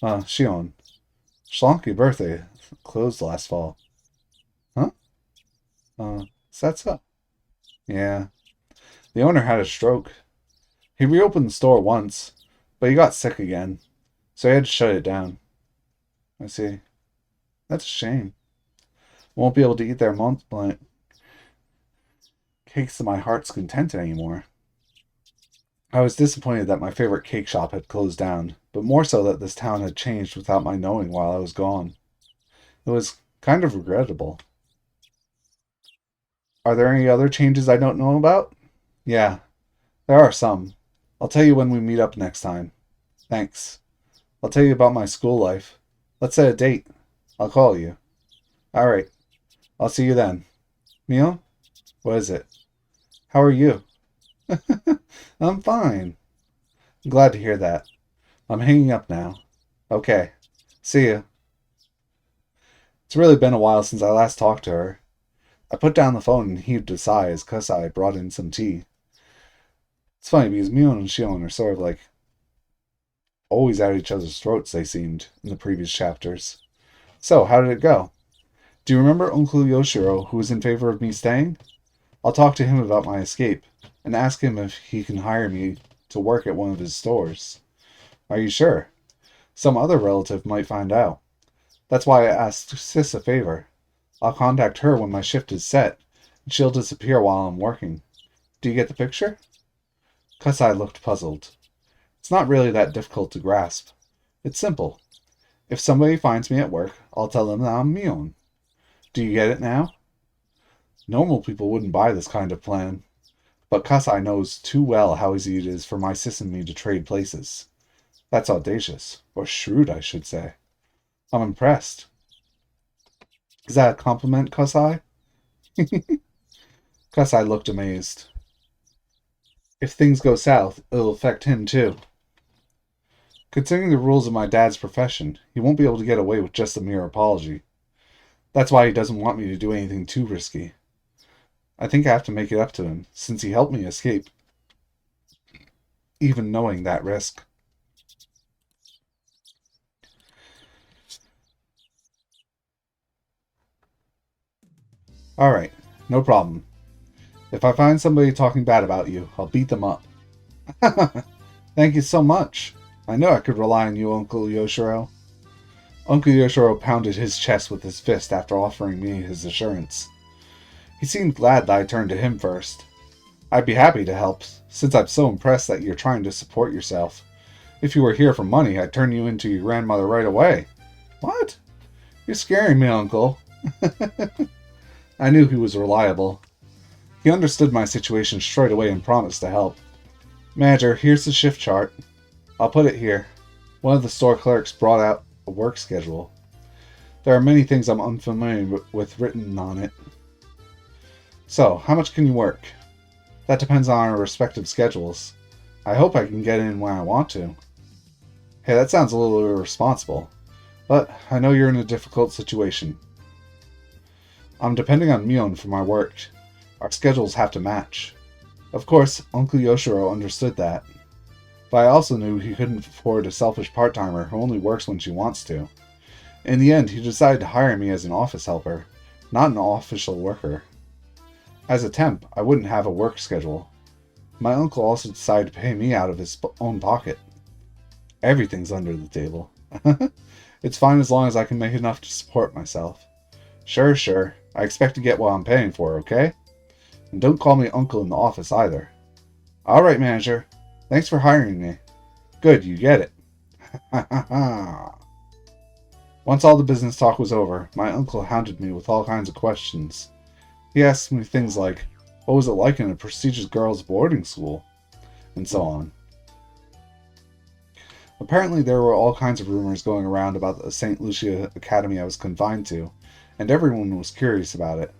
Shion. Schlanke Bertha closed last fall. Huh? Is that so? Yeah. The owner had a stroke. He reopened the store once, but he got sick again, so he had to shut it down. I see. That's a shame. Won't be able to eat their Mont Blanc cakes to my heart's content anymore. I was disappointed that my favorite cake shop had closed down, but more so that this town had changed without my knowing while I was gone. It was kind of regrettable. Are there any other changes I don't know about? Yeah, there are some. I'll tell you when we meet up next time. Thanks. I'll tell you about my school life. Let's set a date. I'll call you. Alright. I'll see you then. Mio? What is it? How are you? I'm fine. I'm glad to hear that. I'm hanging up now. Okay. See ya. It's really been a while since I last talked to her. I put down the phone and heaved a sigh as Kasai brought in some tea. It's funny because Mion and Shion are sort of like always at each other's throats, they seemed, in the previous chapters. So, how did it go? Do you remember Uncle Yoshiro, who was in favor of me staying? I'll talk to him about my escape, and ask him if he can hire me to work at one of his stores. Are you sure? Some other relative might find out. That's why I asked Sis a favor. I'll contact her when my shift is set, and she'll disappear while I'm working. Do you get the picture? Kasai looked puzzled. It's not really that difficult to grasp. It's simple. If somebody finds me at work, I'll tell them that I'm Mion. Do you get it now? Normal people wouldn't buy this kind of plan. But Kasai knows too well how easy it is for my sis and me to trade places. That's audacious. Or shrewd, I should say. I'm impressed. Is that a compliment, Kasai? Kasai looked amazed. If things go south, it'll affect him too. Considering the rules of my dad's profession, he won't be able to get away with just a mere apology. That's why he doesn't want me to do anything too risky. I think I have to make it up to him, since he helped me escape, even knowing that risk. Alright, no problem. If I find somebody talking bad about you, I'll beat them up. Thank you so much. I know I could rely on you, Uncle Yoshiro. Uncle Yoshiro pounded his chest with his fist after offering me his assurance. He seemed glad that I turned to him first. I'd be happy to help, since I'm so impressed that you're trying to support yourself. If you were here for money, I'd turn you into your grandmother right away. What? You're scaring me, Uncle. I knew he was reliable. He understood my situation straight away and promised to help. Manager, here's the shift chart. I'll put it here. One of the store clerks brought out a work schedule. There are many things I'm unfamiliar with written on it. So, how much can you work? That depends on our respective schedules. I hope I can get in when I want to. Hey, that sounds a little irresponsible, but I know you're in a difficult situation. I'm depending on Mion for my work. Our schedules have to match. Of course, Uncle Yoshiro understood that, but I also knew he couldn't afford a selfish part-timer who only works when she wants to. In the end, he decided to hire me as an office helper, not an official worker. As a temp, I wouldn't have a work schedule. My uncle also decided to pay me out of his own pocket. Everything's under the table. It's fine as long as I can make enough to support myself. Sure, sure. I expect to get what I'm paying for, okay? And don't call me uncle in the office either. Alright, manager. Thanks for hiring me. Good, you get it. Ha ha ha. Once all the business talk was over, my uncle hounded me with all kinds of questions. He asked me things like, what was it like in a prestigious girls' boarding school? And so on. Apparently there were all kinds of rumors going around about the St. Lucia Academy I was confined to, and everyone was curious about it.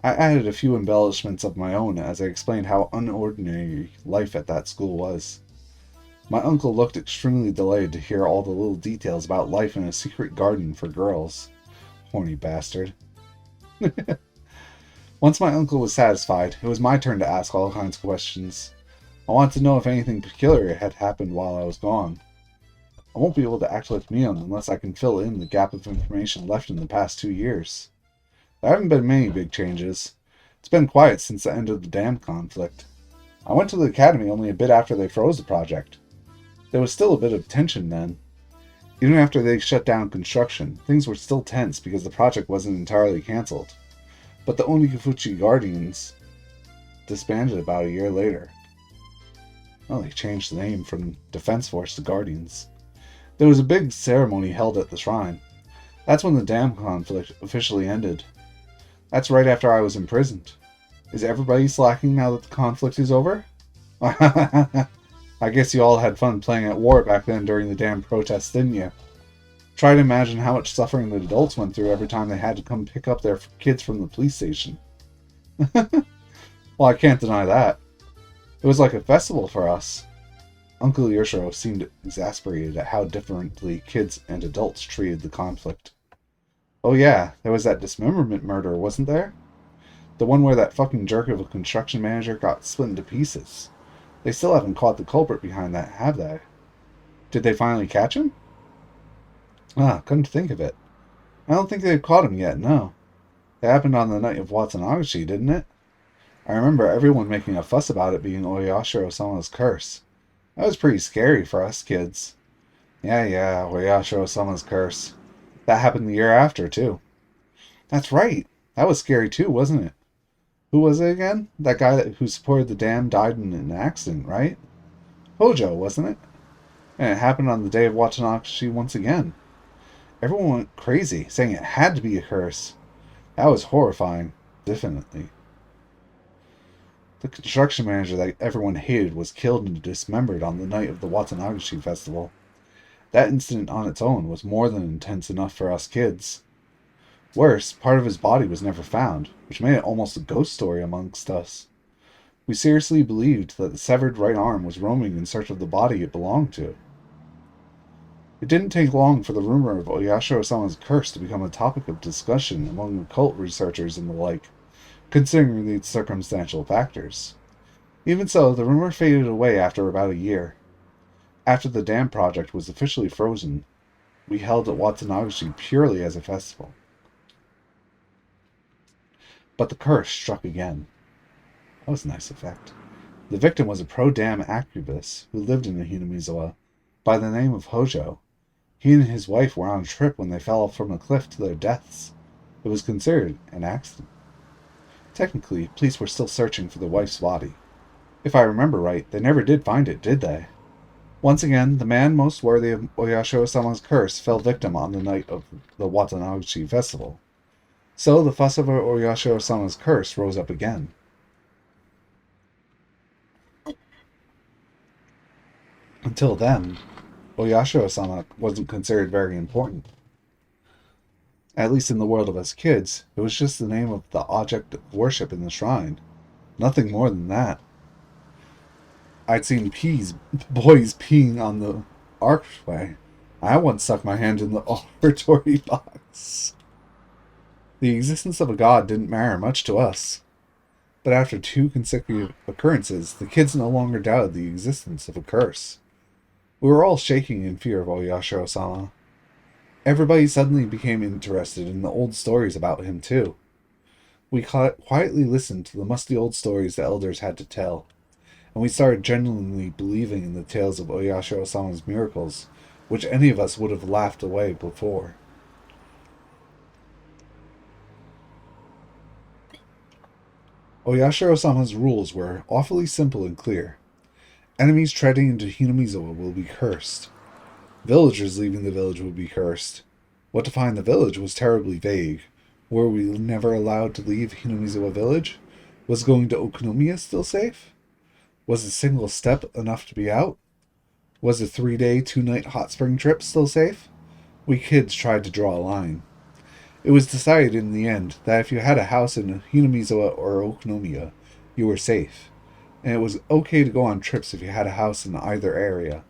I added a few embellishments of my own as I explained how unordinary life at that school was. My uncle looked extremely delayed to hear all the little details about life in a secret garden for girls. Horny bastard. Once my uncle was satisfied, it was my turn to ask all kinds of questions. I wanted to know if anything peculiar had happened while I was gone. I won't be able to act like Mion unless I can fill in the gap of information left in the past 2 years. There haven't been many big changes. It's been quiet since the end of the dam conflict. I went to the academy only a bit after they froze the project. There was still a bit of tension then. Even after they shut down construction, things were still tense because the project wasn't entirely cancelled. But the Onikafuchi Guardians disbanded about a year later. Well, they changed the name from Defense Force to Guardians. There was a big ceremony held at the shrine. That's when the dam conflict officially ended. That's right after I was imprisoned. Is everybody slacking now that the conflict is over? I guess you all had fun playing at war back then during the dam protests, didn't you? Try to imagine how much suffering the adults went through every time they had to come pick up their kids from the police station. Well, I can't deny that. It was like a festival for us. Uncle Yoshiro seemed exasperated at how differently kids and adults treated the conflict. Oh yeah, there was that dismemberment murder, wasn't there? The one where that fucking jerk of a construction manager got split into pieces. They still haven't caught the culprit behind that, have they? Did they finally catch him? Come to think of it. I don't think they've caught him yet, no. It happened on the night of Watanashi, didn't it? I remember everyone making a fuss about it being Oyashiro-sama's curse. That was pretty scary for us kids. Yeah, Oyashiro-sama's curse. That happened the year after, too. That's right. That was scary, too, wasn't it? Who was it again? That guy who supported the dam died in an accident, right? Hojo, wasn't it? And it happened on the day of Watanashi once again. Everyone went crazy, saying it had to be a curse. That was horrifying. Definitely. The construction manager that everyone hated was killed and dismembered on the night of the Watanashi festival. That incident on its own was more than intense enough for us kids. Worse, part of his body was never found, which made it almost a ghost story amongst us. We seriously believed that the severed right arm was roaming in search of the body it belonged to. It didn't take long for the rumor of Oyashiro-sama's curse to become a topic of discussion among occult researchers and the like, considering these circumstantial factors. Even so, the rumor faded away after about a year. After the dam project was officially frozen, we held at Watanashi purely as a festival. But the curse struck again. That was a nice effect. The victim was a pro-dam activist who lived in the Hinamizawa by the name of Hojo. He and his wife were on a trip when they fell from a cliff to their deaths. It was considered an accident. Technically, police were still searching for the wife's body. If I remember right, they never did find it, did they? Once again, the man most worthy of Oyashiro-sama's curse fell victim on the night of the Watanashi festival. So the fuss over Oyashiro-sama's curse rose up again. Until then, Oyashiro-sama wasn't considered very important. At least in the world of us kids, it was just the name of the object of worship in the shrine. Nothing more than that. I'd seen boys peeing on the archway. I once stuck my hand in the oratory box. The existence of a god didn't matter much to us. But after two consecutive occurrences, the kids no longer doubted the existence of a curse. We were all shaking in fear of Oyashiro-sama. Everybody suddenly became interested in the old stories about him, too. We quietly listened to the musty old stories the elders had to tell, and we started genuinely believing in the tales of Oyashiro-sama's miracles, which any of us would have laughed away before. Oyashiro-sama's rules were awfully simple and clear. Enemies treading into Hinamizawa will be cursed. Villagers leaving the village would be cursed. What defined the village was terribly vague. Were we never allowed to leave Hinamizawa village? Was going to Okunomiya still safe? Was a single step enough to be out? Was a 3-day, 2-night hot spring trip still safe? We kids tried to draw a line. It was decided in the end that if you had a house in Hinamizawa or Okunomiya, you were safe, and it was okay to go on trips if you had a house in either area.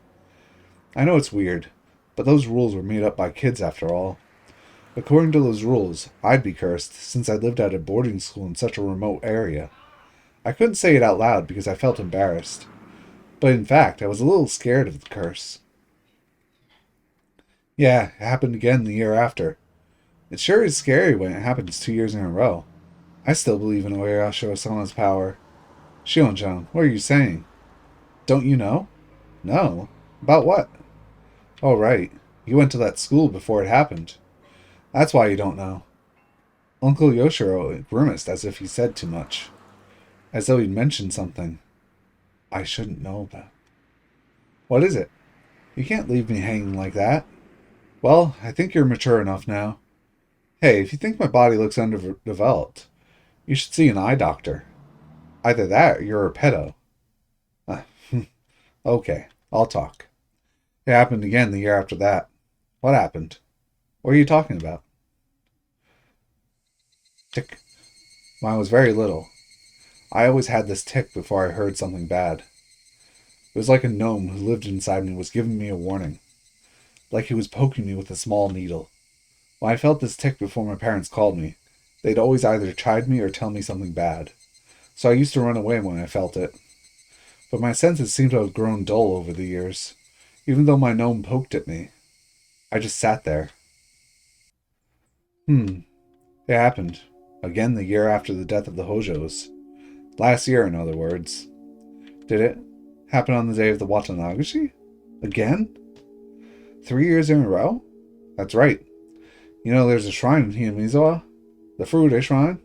I know it's weird, but those rules were made up by kids after all. According to those rules, I'd be cursed since I lived at a boarding school in such a remote area. I couldn't say it out loud because I felt embarrassed, but in fact, I was a little scared of the curse. Yeah, it happened again the year after. It sure is scary when it happens 2 years in a row. I still believe in Oyashiro-sama's power. Shion-chan, what are you saying? Don't you know? No. About what? Oh, right. You went to that school before it happened. That's why you don't know. Uncle Yoshiro grimaced as if he said too much. As though he'd mentioned something I shouldn't know about. What is it? You can't leave me hanging like that. Well, I think you're mature enough now. Hey, if you think my body looks underdeveloped, you should see an eye doctor. Either that or you're a pedo. Uh, okay, I'll talk. It happened again the year after that. What happened? What are you talking about? Tick. When I was very little, I always had this tick before I heard something bad. It was like a gnome who lived inside me was giving me a warning. Like he was poking me with a small needle. When I felt this tick before my parents called me, they'd always either chide me or tell me something bad. So I used to run away when I felt it. But my senses seemed to have grown dull over the years. Even though my gnome poked at me, I just sat there. It happened. Again the year after the death of the Hojos. Last year, in other words. Did it happen on the day of the Watanagashi? Again? 3 years in a row? That's right. You know there's a shrine in Hinamizawa? The Furude Shrine?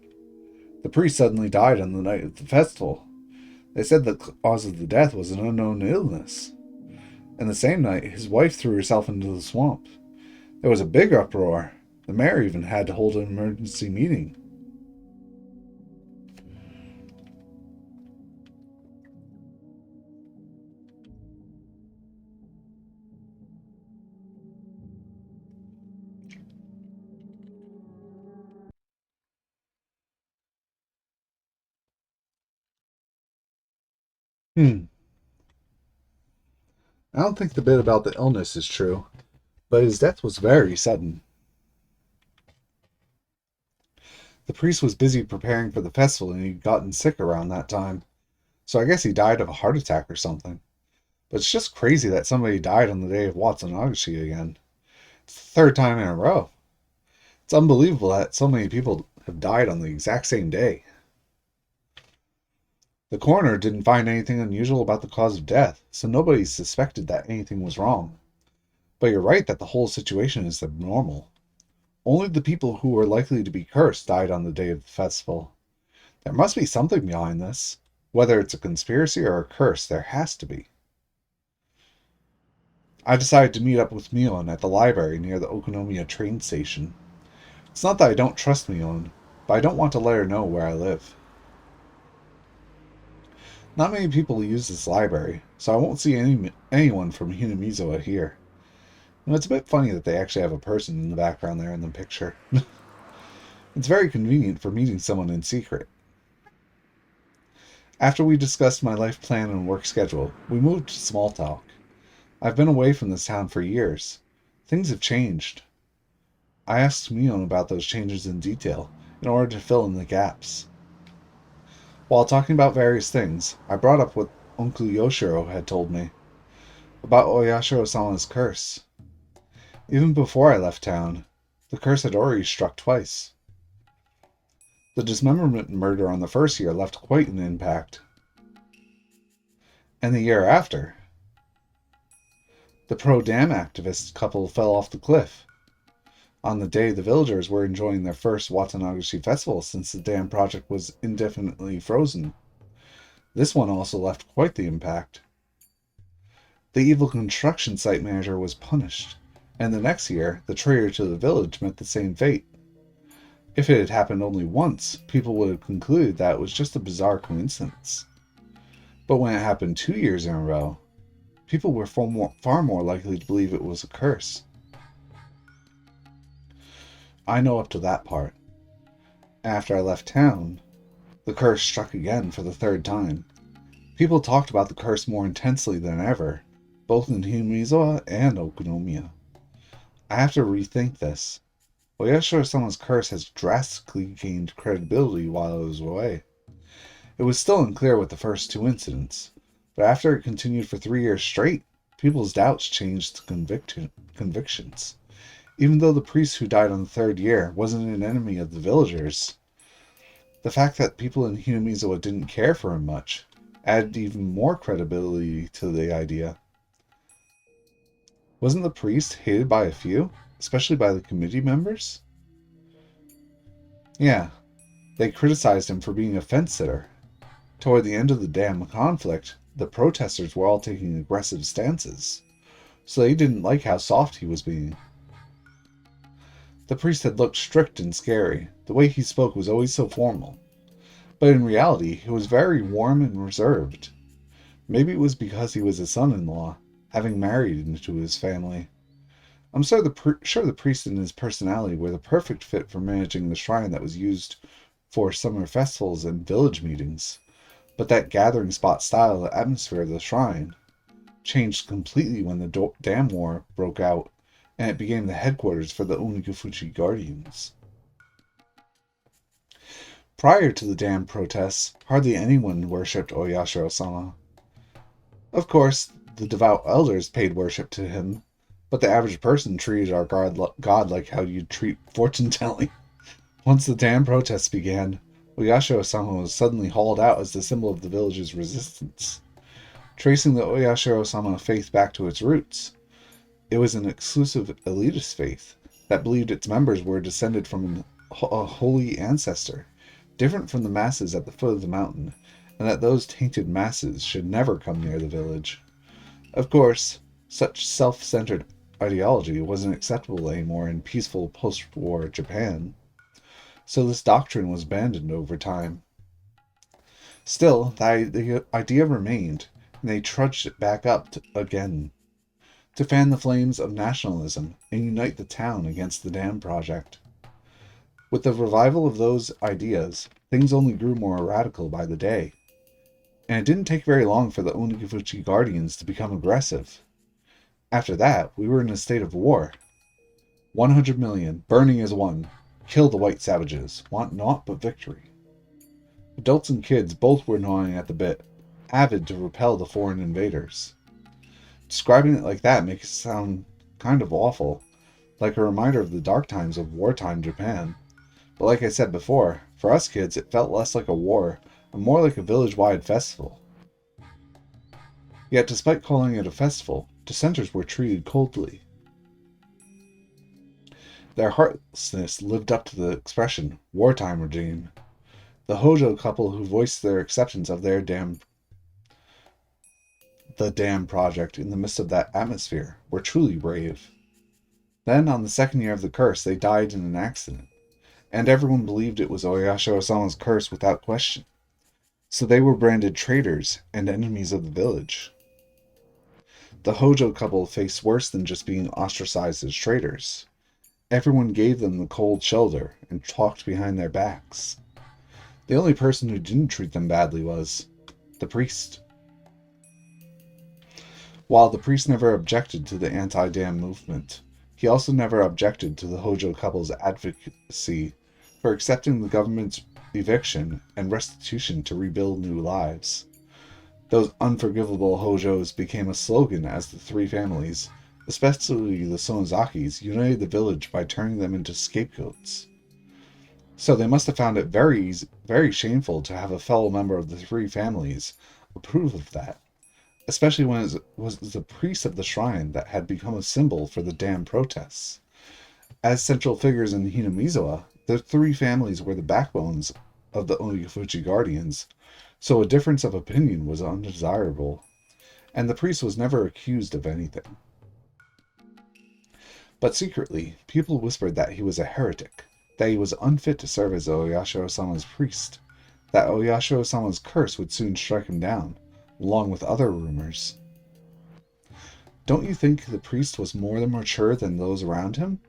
The priest suddenly died on the night of the festival. They said the cause of the death was an unknown illness. And the same night, his wife threw herself into the swamp. There was a big uproar. The mayor even had to hold an emergency meeting. Hmm. I don't think the bit about the illness is true, but his death was very sudden. The priest was busy preparing for the festival and he'd gotten sick around that time. So I guess he died of a heart attack or something. But it's just crazy that somebody died on the day of Watsunagashi again. It's the third time in a row. It's unbelievable that so many people have died on the exact same day. The coroner didn't find anything unusual about the cause of death, so nobody suspected that anything was wrong. But you're right that the whole situation is abnormal. Only the people who were likely to be cursed died on the day of the festival. There must be something behind this. Whether it's a conspiracy or a curse, there has to be. I decided to meet up with Mion at the library near the Okonomiya train station. It's not that I don't trust Mion, but I don't want to let her know where I live. Not many people use this library, so I won't see anyone from Hinamizawa here. It's a bit funny that they actually have a person in the background there in the picture. It's very convenient for meeting someone in secret. After we discussed my life plan and work schedule, we moved to small talk. I've been away from this town for years. Things have changed. I asked Mion about those changes in detail, in order to fill in the gaps. While talking about various things, I brought up what Uncle Yoshiro had told me, about Oyashiro-sama's curse. Even before I left town, the curse had already struck twice. The dismemberment murder on the first year left quite an impact. And the year after, the pro-dam activist couple fell off the cliff. On the day the villagers were enjoying their first Watanagashi festival since the dam project was indefinitely frozen. This one also left quite the impact. The evil construction site manager was punished, and the next year, the traitor to the village met the same fate. If it had happened only once, people would have concluded that it was just a bizarre coincidence. But when it happened 2 years in a row, people were far more likely to believe it was a curse. I know up to that part. After I left town, the curse struck again for the third time. People talked about the curse more intensely than ever, both in Himizawa and Okunomiya. I have to rethink this. Oyashiro-sama's curse has drastically gained credibility while I was away. It was still unclear with the first two incidents, but after it continued for 3 years straight, people's doubts changed to convictions. Even though the priest who died on the third year wasn't an enemy of the villagers, the fact that people in Hinamizawa didn't care for him much added even more credibility to the idea. Wasn't the priest hated by a few, especially by the committee members? Yeah, they criticized him for being a fence-sitter. Toward the end of the dam conflict, the protesters were all taking aggressive stances, so they didn't like how soft he was being. The priest had looked strict and scary. The way he spoke was always so formal. But in reality, he was very warm and reserved. Maybe it was because he was a son-in-law, having married into his family. I'm sure the priest and his personality were the perfect fit for managing the shrine that was used for summer festivals and village meetings. But that gathering spot style atmosphere of the shrine changed completely when the dam war broke out, and it became the headquarters for the Onigufuchi Guardians. Prior to the dam protests, hardly anyone worshipped Oyashiro-sama. Of course, the devout elders paid worship to him, but the average person treated our god like how you'd treat fortune-telling. Once the dam protests began, Oyashiro-sama was suddenly hauled out as the symbol of the village's resistance. Tracing the Oyashiro-sama faith back to its roots, it was an exclusive elitist faith that believed its members were descended from a holy ancestor, different from the masses at the foot of the mountain, and that those tainted masses should never come near the village. Of course, such self-centered ideology wasn't acceptable anymore in peaceful post-war Japan, so this doctrine was abandoned over time. Still, the idea remained, and they trudged it back up again, to fan the flames of nationalism and unite the town against the dam project. With the revival of those ideas, things only grew more radical by the day, and it didn't take very long for the Onigufuchi Guardians to become aggressive. After that, we were in a state of war. 100 million, burning as one. Kill the white savages, want naught but victory. Adults and kids both were gnawing at the bit, avid to repel the foreign invaders. Describing it like that makes it sound kind of awful, like a reminder of the dark times of wartime Japan. But like I said before, for us kids it felt less like a war, and more like a village-wide festival. Yet despite calling it a festival, dissenters were treated coldly. Their heartlessness lived up to the expression, wartime regime. The Hojo couple who voiced their acceptance of the dam project in the midst of that atmosphere were truly brave. Then, on the second year of the curse, they died in an accident, and everyone believed it was Oyashiro-sama's curse without question. So they were branded traitors and enemies of the village. The Hojo couple faced worse than just being ostracized as traitors. Everyone gave them the cold shoulder and talked behind their backs. The only person who didn't treat them badly was the priest. While the priest never objected to the anti-dam movement, he also never objected to the Hojo couple's advocacy for accepting the government's eviction and restitution to rebuild new lives. Those unforgivable Hojos became a slogan as the three families, especially the Sonozakis, united the village by turning them into scapegoats. So they must have found it very shameful to have a fellow member of the three families approve of that, especially when it was the priest of the shrine that had become a symbol for the dam protests. As central figures in Hinamizawa, the three families were the backbones of the Onikafuchi Guardians, so a difference of opinion was undesirable, and the priest was never accused of anything. But secretly, people whispered that he was a heretic, that he was unfit to serve as Oyashiro-sama's priest, that Oyashiro-sama's curse would soon strike him down, along with other rumors. Don't you think the priest was more mature than those around him?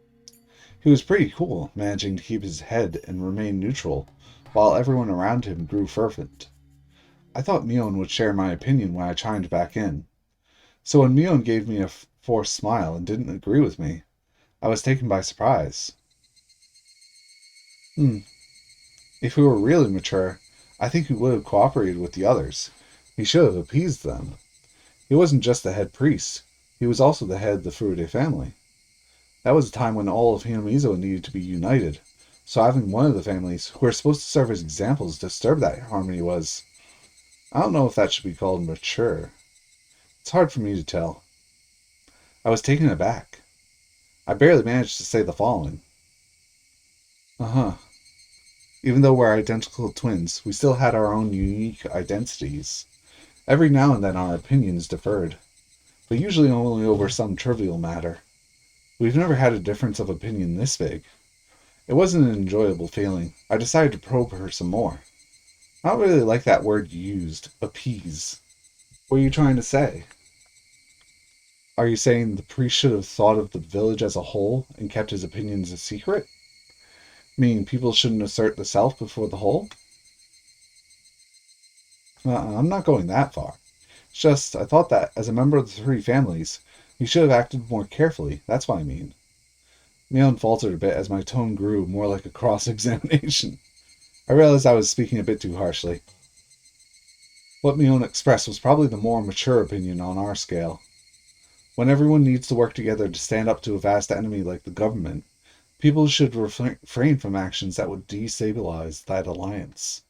He was pretty cool, managing to keep his head and remain neutral, while everyone around him grew fervent. I thought Mion would share my opinion when I chimed back in. So when Mion gave me a forced smile and didn't agree with me, I was taken by surprise. If he were really mature, I think he would have cooperated with the others. He should have appeased them. He wasn't just the head priest, he was also the head of the Furude family. That was a time when all of Hinamizawa needed to be united, so having one of the families, who are supposed to serve as examples, disturb that harmony was... I don't know if that should be called mature. It's hard for me to tell. I was taken aback. I barely managed to say the following. Even though we're identical twins, we still had our own unique identities. Every now and then our opinions differed, but usually only over some trivial matter. We've never had a difference of opinion this big. It wasn't an enjoyable feeling. I decided to probe her some more. I don't really like that word you used, appease. What are you trying to say? Are you saying the priest should have thought of the village as a whole and kept his opinions a secret? Meaning people shouldn't assert the self before the whole? I'm not going that far. It's just, I thought that, as a member of the three families, he should have acted more carefully. That's what I mean. Mion faltered a bit as my tone grew more like a cross-examination. I realized I was speaking a bit too harshly. What Mion expressed was probably the more mature opinion on our scale. When everyone needs to work together to stand up to a vast enemy like the government, people should refrain from actions that would destabilize that alliance.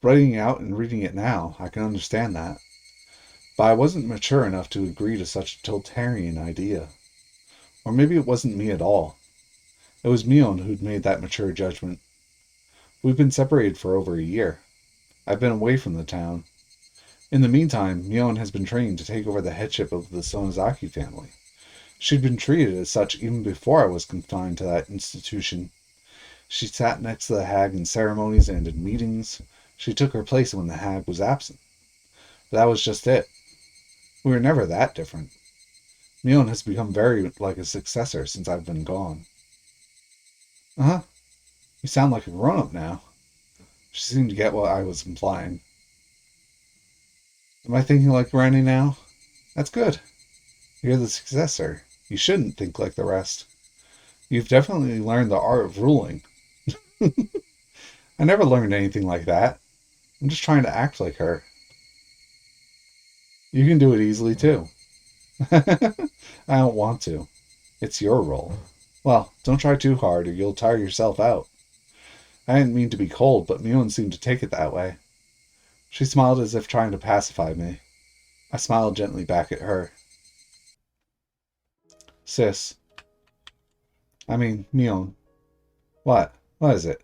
Writing it out and reading it now, I can understand that. But I wasn't mature enough to agree to such a totalitarian idea. Or maybe it wasn't me at all. It was Mion who'd made that mature judgment. We've been separated for over a year. I've been away from the town. In the meantime, Mion has been trained to take over the headship of the Sonozaki family. She'd been treated as such even before I was confined to that institution. She sat next to the hag in ceremonies and in meetings. She took her place when the hag was absent. But that was just it. We were never that different. Mion has become very like a successor since I've been gone. You sound like a grown-up now. She seemed to get what I was implying. Am I thinking like Granny now? That's good. You're the successor. You shouldn't think like the rest. You've definitely learned the art of ruling. I never learned anything like that. I'm just trying to act like her. You can do it easily too. I don't want to. It's your role. Well, don't try too hard or you'll tire yourself out. I didn't mean to be cold, but Mion seemed to take it that way. She smiled as if trying to pacify me. I smiled gently back at her. Sis. Mion. What? What is it?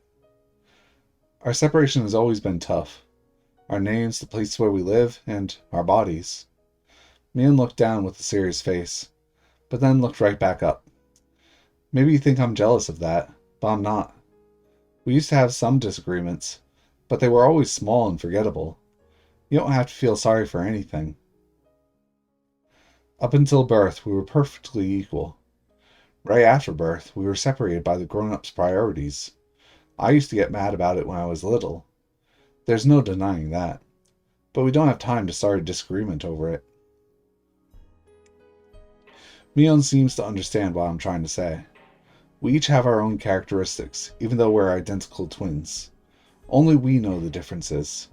Our separation has always been tough. Our names, the place where we live, and our bodies. Mion looked down with a serious face, but then looked right back up. Maybe you think I'm jealous of that, but I'm not. We used to have some disagreements, but they were always small and forgettable. You don't have to feel sorry for anything. Up until birth, we were perfectly equal. Right after birth, we were separated by the grown-ups' priorities. I used to get mad about it when I was little. There's no denying that. But we don't have time to start a disagreement over it. Mion seems to understand what I'm trying to say. We each have our own characteristics, even though we're identical twins. Only we know the differences.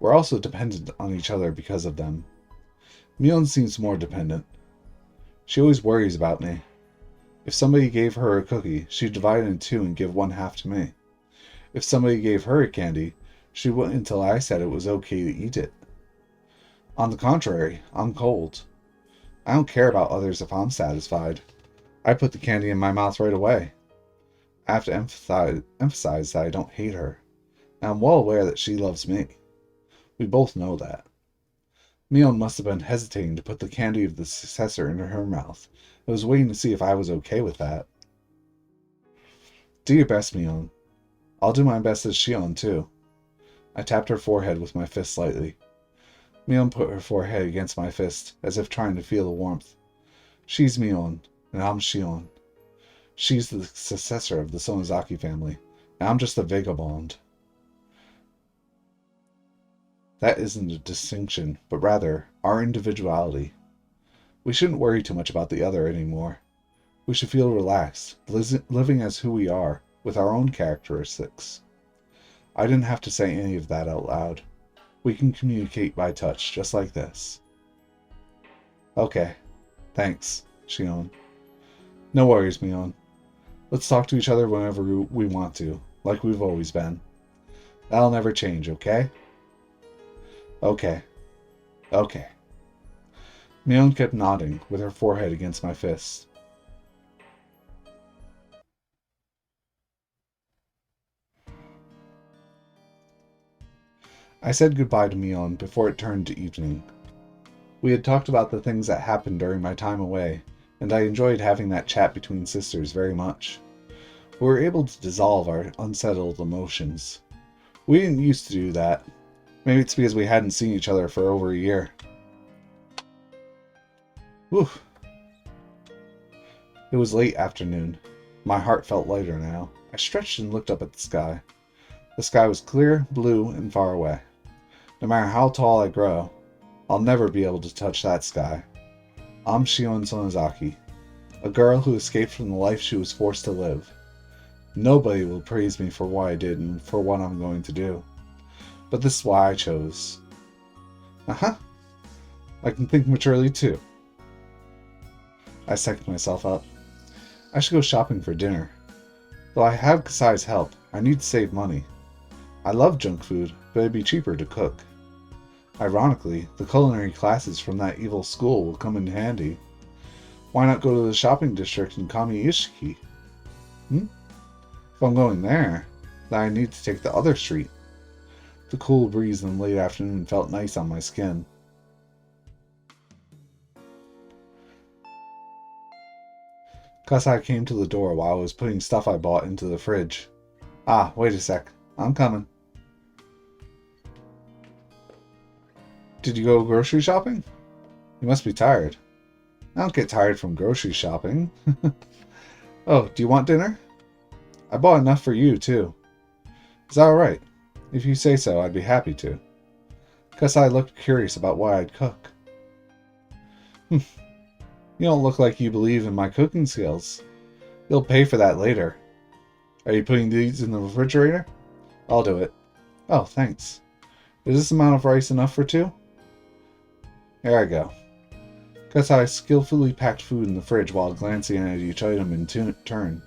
We're also dependent on each other because of them. Mion seems more dependent. She always worries about me. If somebody gave her a cookie, she'd divide it in two and give one half to me. If somebody gave her a candy, she wouldn't until I said it was okay to eat it. On the contrary, I'm cold. I don't care about others if I'm satisfied. I put the candy in my mouth right away. I have to emphasize that I don't hate her, and I'm well aware that she loves me. We both know that. Mion must have been hesitating to put the candy of the successor into her mouth. I was waiting to see if I was okay with that. Do your best, Mion. I'll do my best as Shion, too. I tapped her forehead with my fist lightly. Mion put her forehead against my fist, as if trying to feel the warmth. She's Mion, and I'm Shion. She's the successor of the Sonozaki family, and I'm just a vagabond. That isn't a distinction, but rather our individuality. We shouldn't worry too much about the other anymore. We should feel relaxed, living as who we are, with our own characteristics. I didn't have to say any of that out loud. We can communicate by touch, just like this. Okay. Thanks, Shion. No worries, Mion. Let's talk to each other whenever we want to, like we've always been. That'll never change, okay? Okay. Okay. Mion kept nodding, with her forehead against my fist. I said goodbye to Mion before it turned to evening. We had talked about the things that happened during my time away, and I enjoyed having that chat between sisters very much. We were able to dissolve our unsettled emotions. We didn't used to do that. Maybe it's because we hadn't seen each other for over a year. Whew. It was late afternoon. My heart felt lighter now. I stretched and looked up at the sky. The sky was clear, blue, and far away. No matter how tall I grow, I'll never be able to touch that sky. I'm Shion Sonozaki, a girl who escaped from the life she was forced to live. Nobody will praise me for what I did and for what I'm going to do. But this is why I chose. Uh-huh. I can think maturely too. I psyched myself up. I should go shopping for dinner. Though I have Kasai's help, I need to save money. I love junk food, but it'd be cheaper to cook. Ironically, the culinary classes from that evil school will come in handy. Why not go to the shopping district in Kami-Ishiki? If I'm going there, then I need to take the other street. The cool breeze in the late afternoon felt nice on my skin. Kasai came to the door while I was putting stuff I bought into the fridge. Ah, wait a sec. I'm coming. Did you go grocery shopping? You must be tired. I don't get tired from grocery shopping. Oh, do you want dinner? I bought enough for you, too. Is that alright? If you say so, I'd be happy to. Kasai looked curious about what I'd cook. You don't look like you believe in my cooking skills. You'll pay for that later. Are you putting these in the refrigerator? I'll do it. Oh, thanks. Is this amount of rice enough for two? Here I go. Kasai skillfully packed food in the fridge while glancing at each item in turn.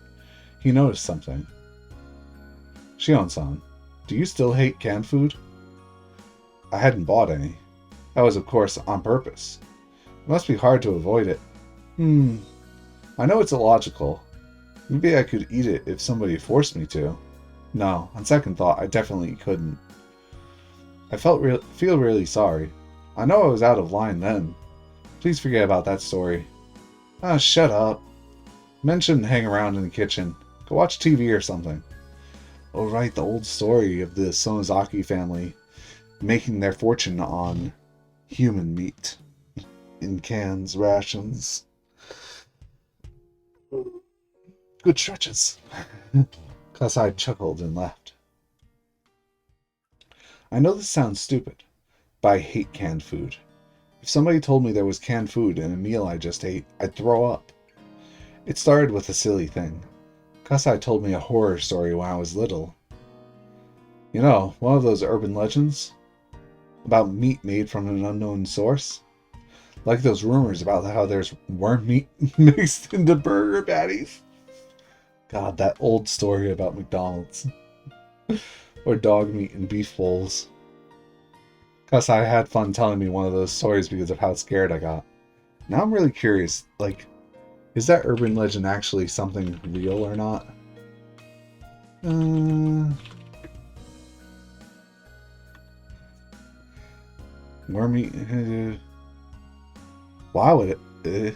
He noticed something. Shion-san, do you still hate canned food? I hadn't bought any. That was, of course, on purpose. It must be hard to avoid it. I know it's illogical. Maybe I could eat it if somebody forced me to. No, on second thought, I definitely couldn't. I feel really sorry. I know I was out of line then. Please forget about that story. Ah, shut up. Men shouldn't hang around in the kitchen. Go watch TV or something. Oh, right, the old story of the Sonozaki family making their fortune on human meat in cans, rations. Good stretches. Kasai chuckled and laughed. I know this sounds stupid, but I hate canned food. If somebody told me there was canned food in a meal I just ate, I'd throw up. It started with a silly thing. Kasai told me a horror story when I was little. You know, one of those urban legends about meat made from an unknown source. Like those rumors about how there's worm meat mixed into burger patties. God, that old story about McDonald's. Or dog meat in beef bowls. Kasai had fun telling me one of those stories because of how scared I got. Now I'm really curious, like, is that urban legend actually something real or not? Worm meat... why would it...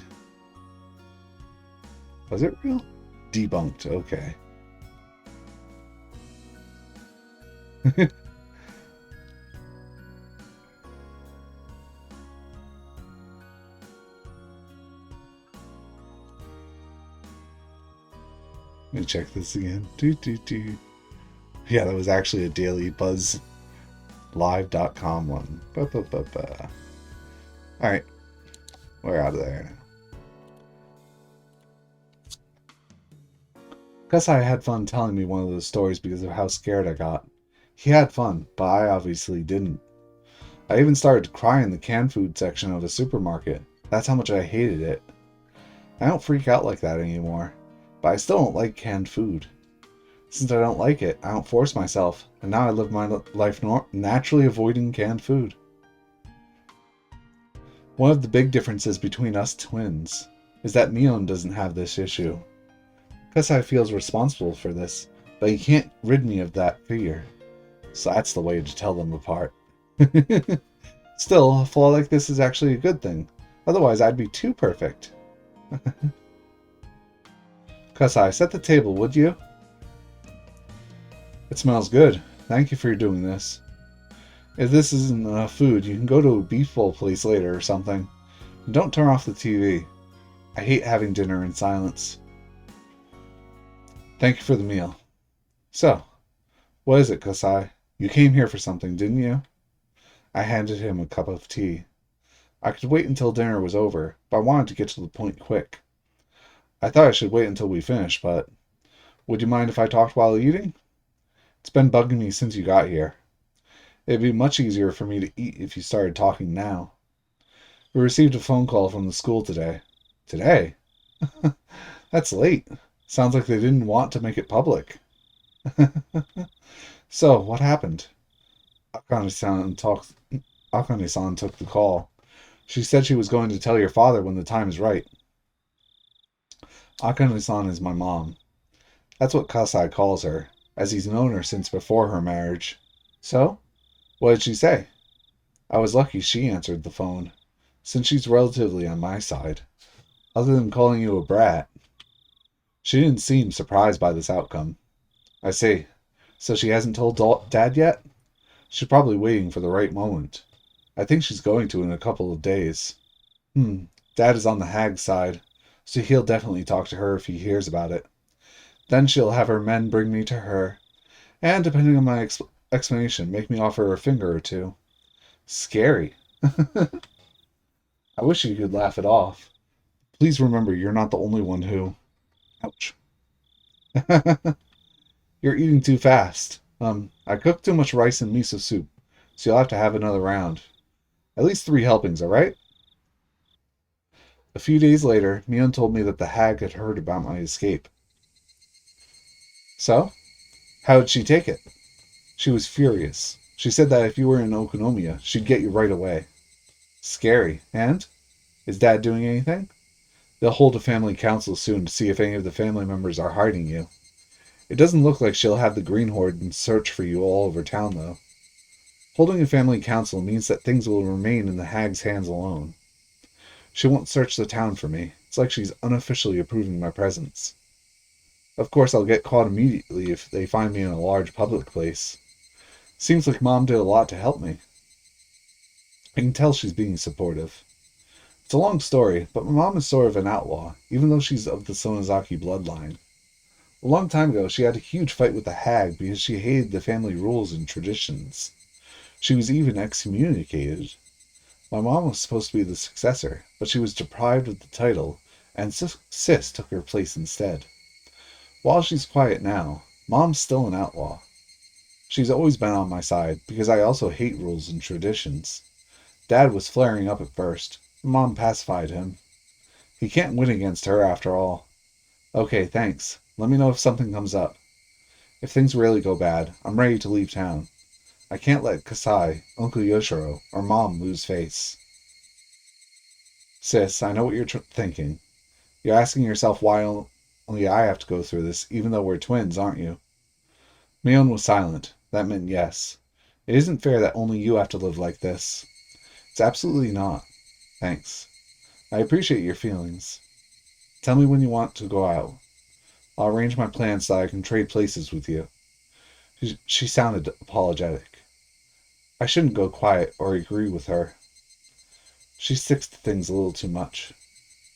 was it real? Debunked, okay. Let me check this again. Yeah, that was actually a Daily Buzz Live.com one. Alright, we're out of there now. Guess I had fun telling me one of those stories because of how scared I got. He had fun, but I obviously didn't. I even started to cry in the canned food section of the supermarket. That's how much I hated it. I don't freak out like that anymore, but I still don't like canned food. Since I don't like it, I don't force myself, and now I live my life naturally avoiding canned food. One of the big differences between us twins is that Neon doesn't have this issue. Kasai feels responsible for this, but he can't rid me of that fear. So that's the way to tell them apart. Still, a flaw like this is actually a good thing. Otherwise, I'd be too perfect. Kasai, set the table, would you? It smells good. Thank you for doing this. If this isn't enough food, you can go to a beef bowl place later or something. And don't turn off the TV. I hate having dinner in silence. Thank you for the meal. So, what is it, Kasai? You came here for something, didn't you? I handed him a cup of tea. I could wait until dinner was over, but I wanted to get to the point quick. I thought I should wait until we finished, but... would you mind if I talked while eating? It's been bugging me since you got here. It'd be much easier for me to eat if you started talking now. We received a phone call from the school today. Today? That's late. Sounds like they didn't want to make it public. So, what happened? Akane-san took the call. She said she was going to tell your father when the time is right. Akane-san is my mom. That's what Kasai calls her, as he's known her since before her marriage. So, what did she say? I was lucky she answered the phone, since she's relatively on my side. Other than calling you a brat. She didn't seem surprised by this outcome. I see. So she hasn't told Dad yet? She's probably waiting for the right moment. I think she's going to in a couple of days. Dad is on the hag side, so he'll definitely talk to her if he hears about it. Then she'll have her men bring me to her, and depending on my explanation, make me offer her a finger or two. Scary. I wish you could laugh it off. Please remember you're not the only one who... Ouch. You're eating too fast. I cooked too much rice and miso soup, so you'll have to have another round. At least 3 helpings, alright? A few days later, Mion told me that the hag had heard about my escape. So? How did she take it? She was furious. She said that if you were in Okonomiya, she'd get you right away. Scary. And? Is Dad doing anything? They'll hold a family council soon to see if any of the family members are hiding you. It doesn't look like she'll have the Green Horde and search for you all over town, though. Holding a family council means that things will remain in the hag's hands alone. She won't search the town for me. It's like she's unofficially approving my presence. Of course, I'll get caught immediately if they find me in a large public place. Seems like Mom did a lot to help me. I can tell she's being supportive. It's a long story, but my mom is sort of an outlaw, even though she's of the Sonozaki bloodline. A long time ago, she had a huge fight with the hag because she hated the family rules and traditions. She was even excommunicated. My mom was supposed to be the successor, but she was deprived of the title and Sis took her place instead. While she's quiet now, Mom's still an outlaw. She's always been on my side, because I also hate rules and traditions. Dad was flaring up at first. Mom pacified him. He can't win against her after all. Okay, thanks. Let me know if something comes up. If things really go bad, I'm ready to leave town. I can't let Kasai, Uncle Yoshiro, or Mom lose face. Sis, I know what you're thinking. You're asking yourself why only I have to go through this, even though we're twins, aren't you? Mion was silent. That meant yes. It isn't fair that only you have to live like this. It's absolutely not. Thanks. I appreciate your feelings. Tell me when you want to go out. I'll arrange my plans so I can trade places with you. She sounded apologetic. I shouldn't go quiet or agree with her. She sticks to things a little too much.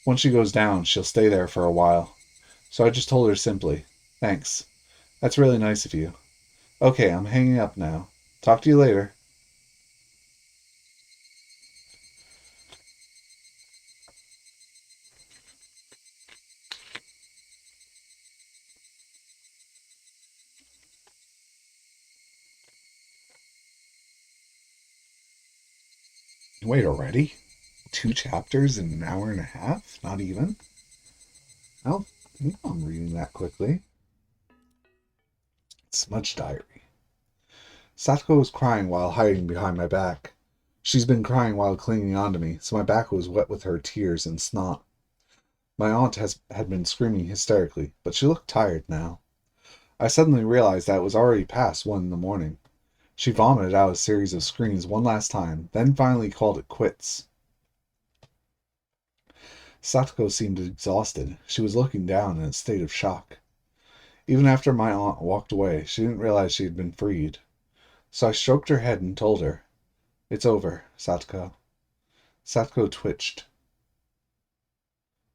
Once she goes down, she'll stay there for a while. So I just told her simply, thanks. That's really nice of you. Okay, I'm hanging up now. Talk to you later. Wait, already? 2 chapters in an hour and a half? Not even? I don't think I'm reading that quickly. Smudge Diary. Satoko was crying while hiding behind my back. She's been crying while clinging onto me, so my back was wet with her tears and snot. My aunt had been screaming hysterically, but she looked tired now. I suddenly realized that it was already past 1 in the morning. She vomited out a series of screams one last time, then finally called it quits. Satoko seemed exhausted. She was looking down in a state of shock. Even after my aunt walked away, she didn't realize she had been freed. So I stroked her head and told her, "It's over, Satoko." Satoko twitched.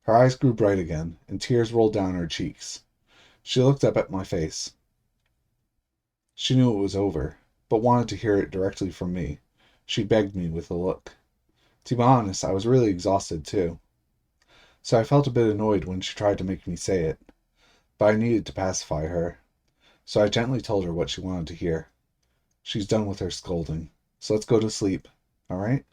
Her eyes grew bright again, and tears rolled down her cheeks. She looked up at my face. She knew it was over, but wanted to hear it directly from me. She begged me with a look. To be honest, I was really exhausted too. So I felt a bit annoyed when she tried to make me say it. But I needed to pacify her. So I gently told her what she wanted to hear. She's done with her scolding, so let's go to sleep, all right?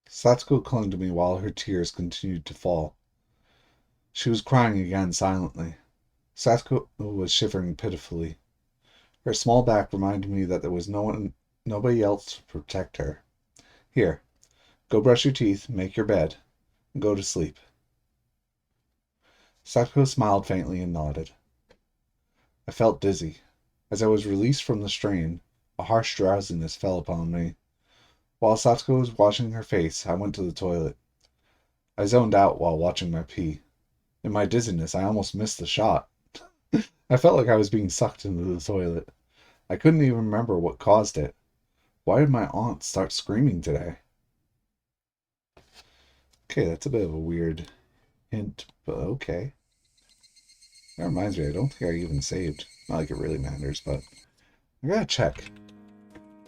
Satsuko clung to me while her tears continued to fall. She was crying again silently. Satsuko was shivering pitifully. Her small back reminded me that there was nobody else to protect her. Here, go brush your teeth, make your bed, and go to sleep. Satsuko smiled faintly and nodded. I felt dizzy. As I was released from the strain, a harsh drowsiness fell upon me. While Satsuko was washing her face, I went to the toilet. I zoned out while watching my pee. In my dizziness, I almost missed the shot. I felt like I was being sucked into the toilet. I couldn't even remember what caused it. Why did my aunt start screaming today? Okay, that's a bit of a weird hint, but okay. That reminds me, I don't think I even saved. Not like it really matters, but I gotta check.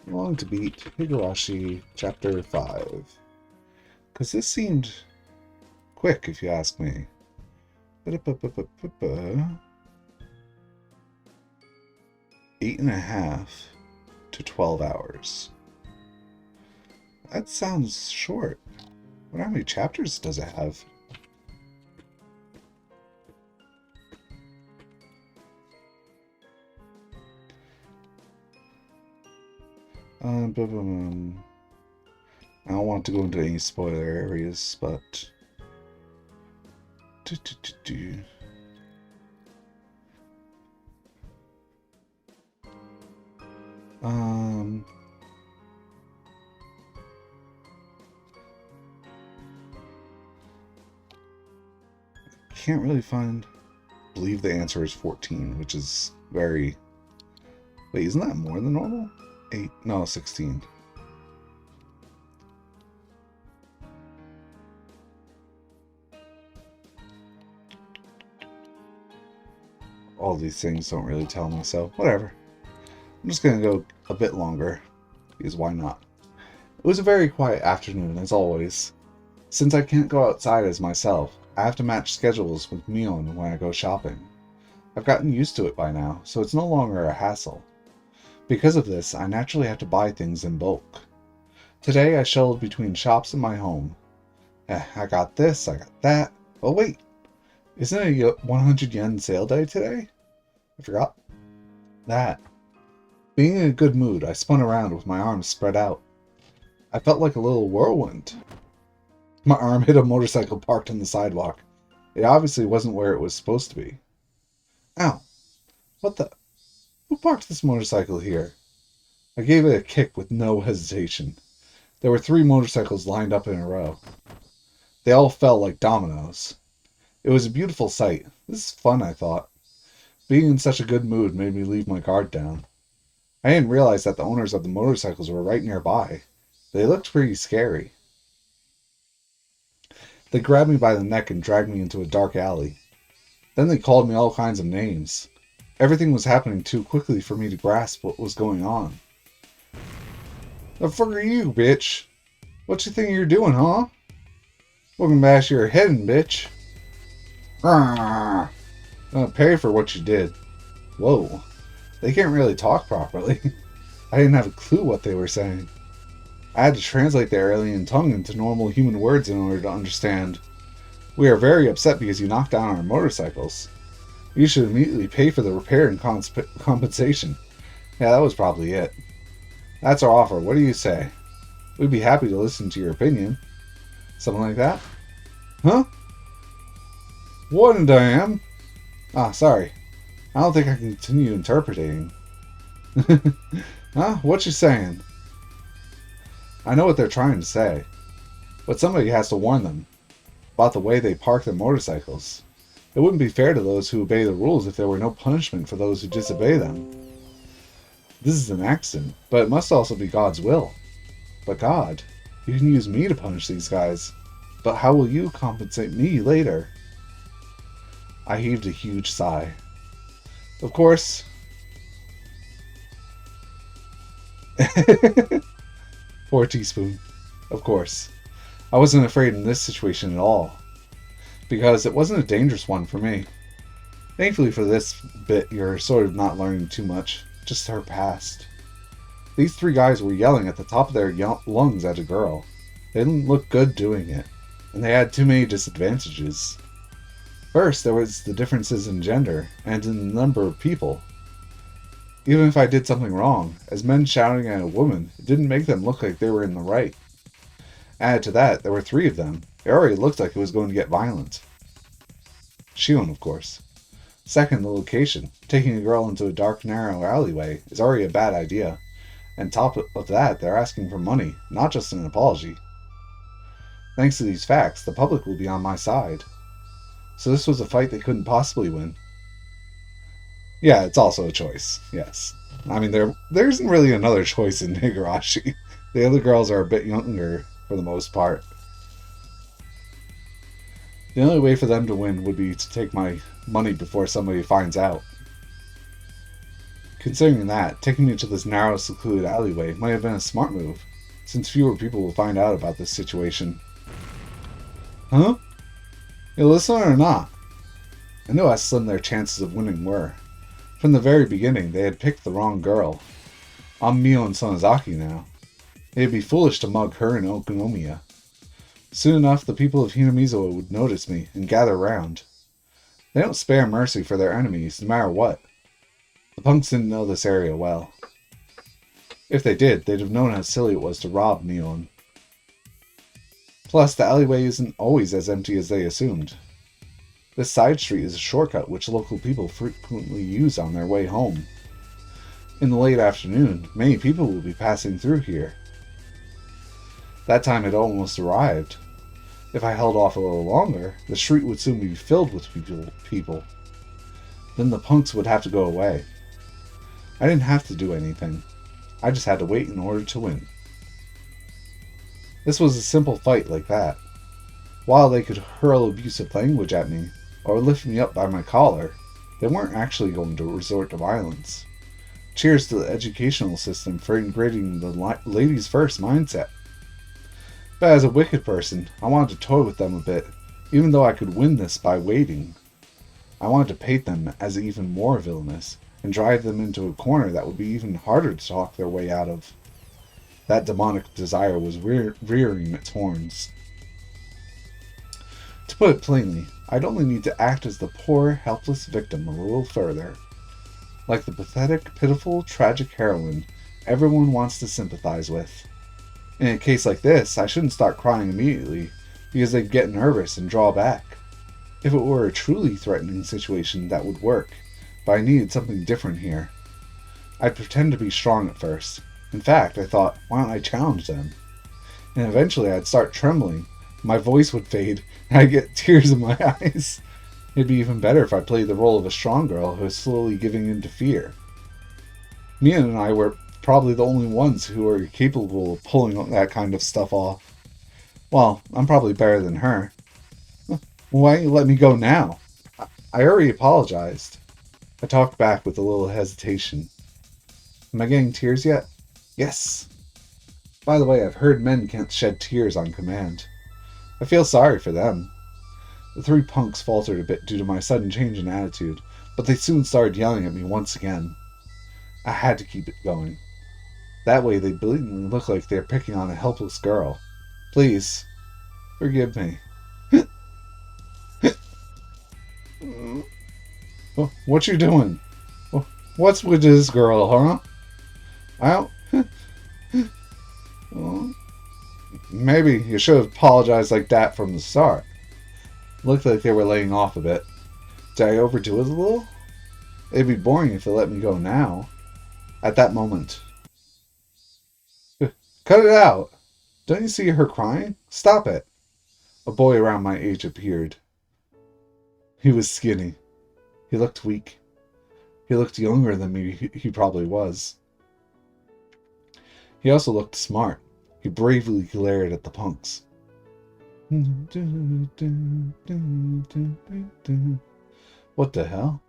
How long to beat Higurashi Chapter 5? Because this seemed quick, if you ask me. 8.5 to 12 hours. That sounds short. I wonder how many chapters does it have? I don't want to go into any spoiler areas, but can't really believe the answer is 14, which is very... Wait, isn't that more than normal? 8, no, 16. All these things don't really tell me, so whatever. I'm just gonna go a bit longer, because why not? It was a very quiet afternoon, as always. Since I can't go outside as myself, I have to match schedules with Mion when I go shopping. I've gotten used to it by now, so it's no longer a hassle. Because of this, I naturally have to buy things in bulk. Today I shuttled between shops in my home. I got this, I got that. Oh wait, isn't it a 100 yen sale day today? I forgot that. Being in a good mood, I spun around with my arms spread out. I felt like a little whirlwind. My arm hit a motorcycle parked on the sidewalk. It obviously wasn't where it was supposed to be. Ow! What the? Who parked this motorcycle here? I gave it a kick with no hesitation. There were 3 motorcycles lined up in a row. They all fell like dominoes. It was a beautiful sight. This is fun, I thought. Being in such a good mood made me leave my guard down. I didn't realize that the owners of the motorcycles were right nearby. They looked pretty scary. They grabbed me by the neck and dragged me into a dark alley. Then they called me all kinds of names. Everything was happening too quickly for me to grasp what was going on. The fuck are you, bitch? What you think you're doing, huh? Welcome bash your head in, bitch. I'm gonna pay for what you did. Whoa. They can't really talk properly. I didn't have a clue what they were saying. I had to translate their alien tongue into normal human words in order to understand. We are very upset because you knocked down our motorcycles. You should immediately pay for the repair and compensation. Yeah, that was probably it. That's our offer. What do you say? We'd be happy to listen to your opinion. Something like that? Huh? What I am? Ah, sorry. I don't think I can continue interpreting. Huh? What you saying? I know what they're trying to say, but somebody has to warn them about the way they park their motorcycles. It wouldn't be fair to those who obey the rules if there were no punishment for those who disobey them. This is an accident, but it must also be God's will. But God, you can use me to punish these guys, but how will you compensate me later? I heaved a huge sigh. Of course. Poor teaspoon. Of course. I wasn't afraid in this situation at all, because it wasn't a dangerous one for me. Thankfully for this bit, you're sort of not learning too much, just her past. These 3 guys were yelling at the top of their lungs at a girl. They didn't look good doing it, and they had too many disadvantages. First, there was the differences in gender, and in the number of people. Even if I did something wrong, as men shouting at a woman, it didn't make them look like they were in the right. Added to that, there were 3 of them. It already looked like it was going to get violent. Shion, of course. Second, the location. Taking a girl into a dark, narrow alleyway is already a bad idea. And top of that, they're asking for money, not just an apology. Thanks to these facts, the public will be on my side. So this was a fight they couldn't possibly win. Yeah, it's also a choice, yes. I mean, there isn't really another choice in Higurashi. The other girls are a bit younger, for the most part. The only way for them to win would be to take my money before somebody finds out. Considering that, taking me to this narrow, secluded alleyway might have been a smart move, since fewer people will find out about this situation. Huh? You listen or not? I knew how slim their chances of winning were. From the very beginning, they had picked the wrong girl. I'm Mion Sonozaki now. It'd be foolish to mug her in Okonomiya. Soon enough, the people of Hinamizawa would notice me and gather round. They don't spare mercy for their enemies, no matter what. The punks didn't know this area well. If they did, they'd have known how silly it was to rob Mion. Plus, the alleyway isn't always as empty as they assumed. This side street is a shortcut which local people frequently use on their way home. In the late afternoon, many people will be passing through here. That time had almost arrived. If I held off a little longer, the street would soon be filled with people. Then the punks would have to go away. I didn't have to do anything. I just had to wait in order to win. This was a simple fight like that. While they could hurl abusive language at me, or lift me up by my collar, they weren't actually going to resort to violence. Cheers to the educational system for integrating the ladies first mindset. But as a wicked person, I wanted to toy with them a bit, even though I could win this by waiting. I wanted to paint them as even more villainous, and drive them into a corner that would be even harder to talk their way out of. That demonic desire was rearing its horns. To put it plainly, I'd only need to act as the poor, helpless victim a little further. Like the pathetic, pitiful, tragic heroine everyone wants to sympathize with. In a case like this, I shouldn't start crying immediately, because they'd get nervous and draw back. If it were a truly threatening situation, that would work, but I needed something different here. I'd pretend to be strong at first. In fact, I thought, why don't I challenge them? And eventually I'd start trembling, my voice would fade, and I'd get tears in my eyes. It'd be even better if I played the role of a strong girl who is slowly giving in to fear. Mia and I were probably the only ones who are capable of pulling that kind of stuff off. Well, I'm probably better than her. Why don't you let me go now? I already apologized. I talked back with a little hesitation. Am I getting tears yet? Yes. By the way, I've heard men can't shed tears on command. I feel sorry for them. The three punks faltered a bit due to my sudden change in attitude, but they soon started yelling at me once again. I had to keep it going. That way they blatantly look like they're picking on a helpless girl. Please, forgive me. What you doing? What's with this girl, huh? I don't... Well, maybe you should have apologized like that from the start. Looked like they were laying off a bit. Did I overdo it a little? It'd be boring if they let me go now. At that moment. Cut it out! Don't you see her crying? Stop it! A boy around my age appeared. He was skinny. He looked weak. He looked younger than me, he probably was. He also looked smart. He bravely glared at the punks. What the hell?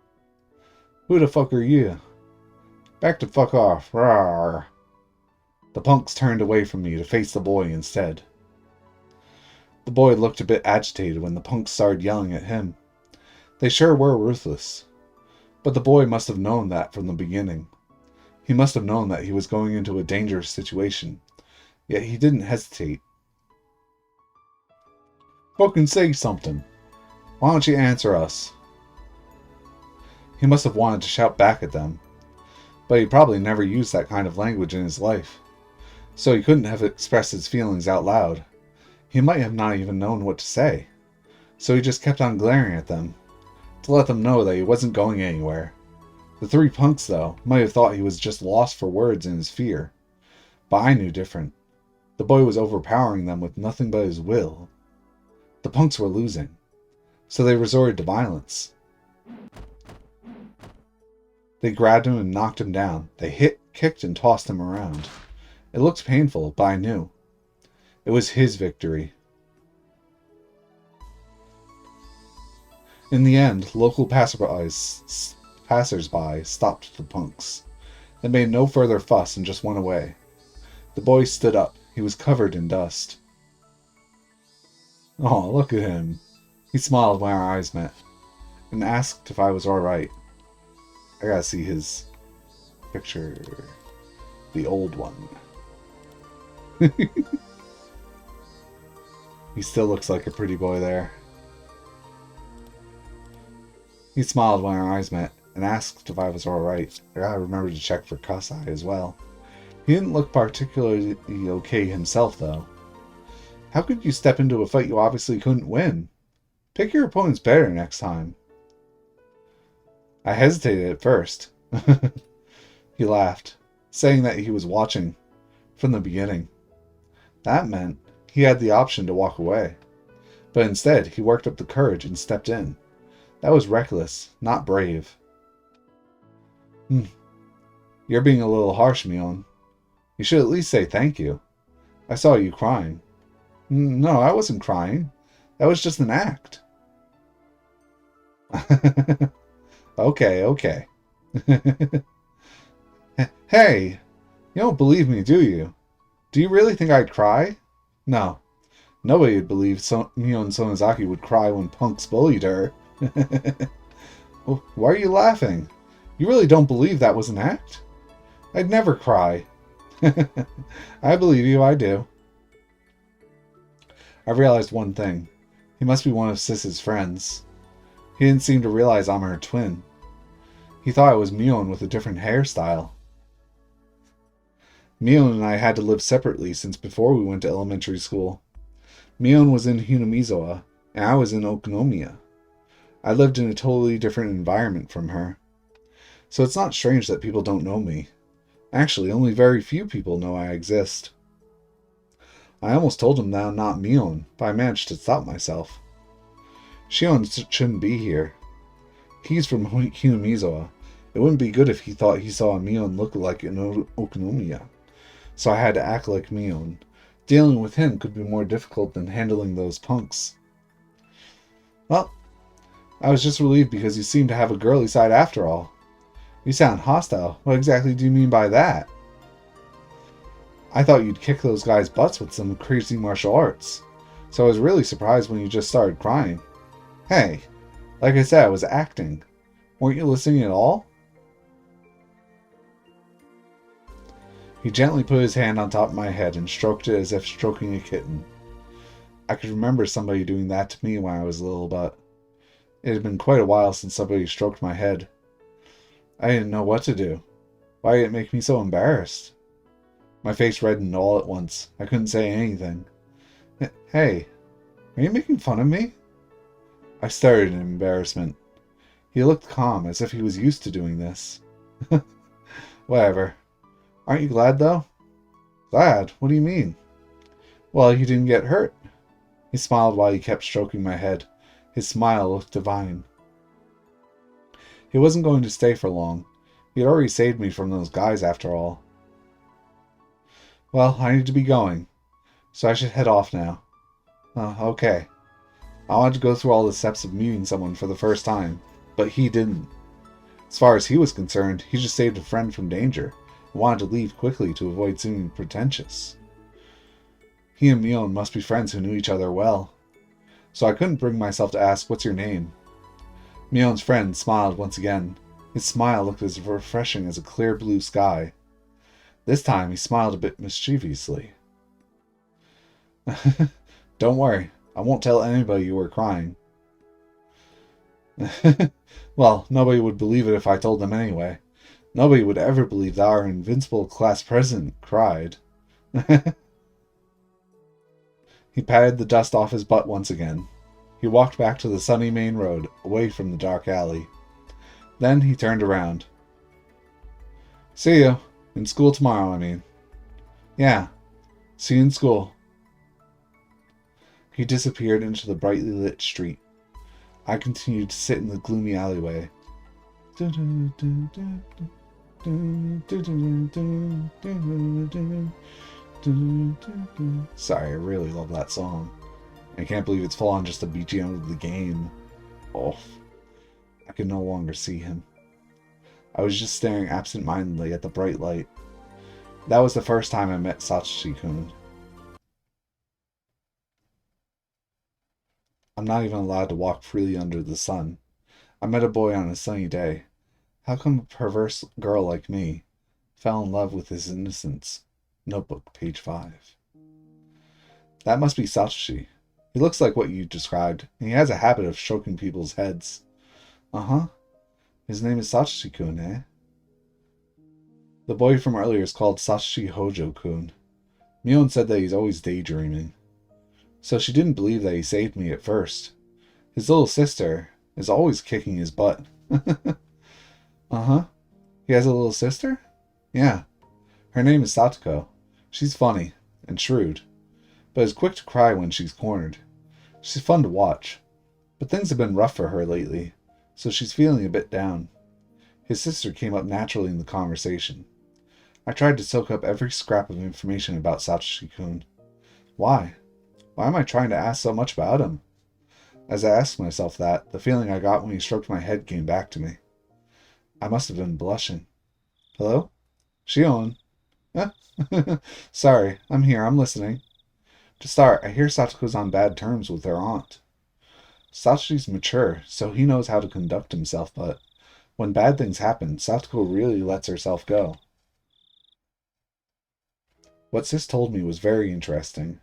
Who the fuck are you? Back the fuck off. Rawr. The punks turned away from me to face the boy instead. The boy looked a bit agitated when the punks started yelling at him. They sure were ruthless. But the boy must have known that from the beginning. He must have known that he was going into a dangerous situation. Yet he didn't hesitate. Fucking say something. Why don't you answer us? He must have wanted to shout back at them. But he probably never used that kind of language in his life. So he couldn't have expressed his feelings out loud. He might have not even known what to say. So he just kept on glaring at them, to let them know that he wasn't going anywhere. The three punks, though, might have thought he was just lost for words in his fear. But I knew different. The boy was overpowering them with nothing but his will. The punks were losing, so they resorted to violence. They grabbed him and knocked him down. They hit, kicked, and tossed him around. It looked painful, but I knew. It was his victory. In the end, local passersby stopped the punks. They made no further fuss and just went away. The boy stood up. He was covered in dust. Oh, look at him. He smiled when our eyes met, and asked if I was alright. I gotta see his picture. The old one. He still looks like a pretty boy there. He smiled when our eyes met, and asked if I was alright. I gotta remember to check for cuss eye as well. He didn't look particularly okay himself, though. How could you step into a fight you obviously couldn't win? Pick your opponents better next time. I hesitated at first. He laughed, saying that he was watching from the beginning. That meant he had the option to walk away. But instead, he worked up the courage and stepped in. That was reckless, not brave. You're being a little harsh, Mion. You should at least say thank you. I saw you crying. No, I wasn't crying. That was just an act. Okay. Hey, you don't believe me, do you? Do you really think I'd cry? No, Nobody would believe Mio and Sonozaki would cry when punks bullied her. Well, why are you laughing? You really don't believe that was an act? I'd never cry. I believe you, I do. I realized one thing. He must be one of Sis's friends. He didn't seem to realize I'm her twin. He thought I was Mion with a different hairstyle. Mion and I had to live separately since before we went to elementary school. Mion was in Hinamizawa, and I was in Okonomiya. I lived in a totally different environment from her. So it's not strange that people don't know me. Actually, only very few people know I exist. I almost told him that I'm not Mion, but I managed to stop myself. Shion shouldn't be here. He's from Hinamizawa. It wouldn't be good if he thought he saw a Mion look like an Okonomiya. So I had to act like Mion. Dealing with him could be more difficult than handling those punks. Well, I was just relieved because you seem to have a girly side after all. You sound hostile. What exactly do you mean by that? I thought you'd kick those guys' butts with some crazy martial arts. So I was really surprised when you just started crying. Hey, like I said, I was acting. Weren't you listening at all? He gently put his hand on top of my head and stroked it as if stroking a kitten. I could remember somebody doing that to me when I was little, but it had been quite a while since somebody stroked my head. I didn't know what to do. Why did it make me so embarrassed? My face reddened all at once. I couldn't say anything. Hey, are you making fun of me? I started in embarrassment. He looked calm, as if he was used to doing this. Whatever. Aren't you glad, though? Glad? What do you mean? Well, you didn't get hurt. He smiled while he kept stroking my head. His smile looked divine. He wasn't going to stay for long. He had already saved me from those guys after all. Well, I need to be going, so I should head off now. Okay. I wanted to go through all the steps of meeting someone for the first time, but he didn't. As far as he was concerned, he just saved a friend from danger and wanted to leave quickly to avoid seeming pretentious. He and Mion must be friends who knew each other well, so I couldn't bring myself to ask, "What's your name?" Mion's friend smiled once again. His smile looked as refreshing as a clear blue sky. This time he smiled a bit mischievously. Don't worry, I won't tell anybody you were crying. Well, nobody would believe it if I told them anyway. Nobody would ever believe that our invincible class president cried. He patted the dust off his butt once again. He walked back to the sunny main road, away from the dark alley. Then he turned around. See you. In school tomorrow, I mean. Yeah. See you in school. He disappeared into the brightly lit street. I continued to sit in the gloomy alleyway. Sorry, I really love that song. I can't believe it's full on just the BGM of the game. Oh, I could no longer see him. I was just staring absent-mindedly at the bright light. That was the first time I met Satoshi-kun. I'm not even allowed to walk freely under the sun. I met a boy on a sunny day. How come a perverse girl like me fell in love with his innocence? Notebook, page 5. That must be Satoshi. He looks like what you described, and he has a habit of stroking people's heads. Uh-huh. His name is Satoshi-kun, eh? The boy from earlier is called Satoshi Hojo-kun. Mion said that he's always daydreaming. So she didn't believe that he saved me at first. His little sister is always kicking his butt. Uh-huh. He has a little sister? Yeah. Her name is Satoko. She's funny and shrewd, but is quick to cry when she's cornered. She's fun to watch, but things have been rough for her lately, so she's feeling a bit down. His sister came up naturally in the conversation. I tried to soak up every scrap of information about Satoshi-kun. Why? Why am I trying to ask so much about him? As I asked myself that, the feeling I got when he stroked my head came back to me. I must have been blushing. Hello? Shion? Sorry, I'm here, I'm listening. To start, I hear Satoko's on bad terms with her aunt. Sato's mature, so he knows how to conduct himself, but when bad things happen, Satoko really lets herself go. What Sis told me was very interesting.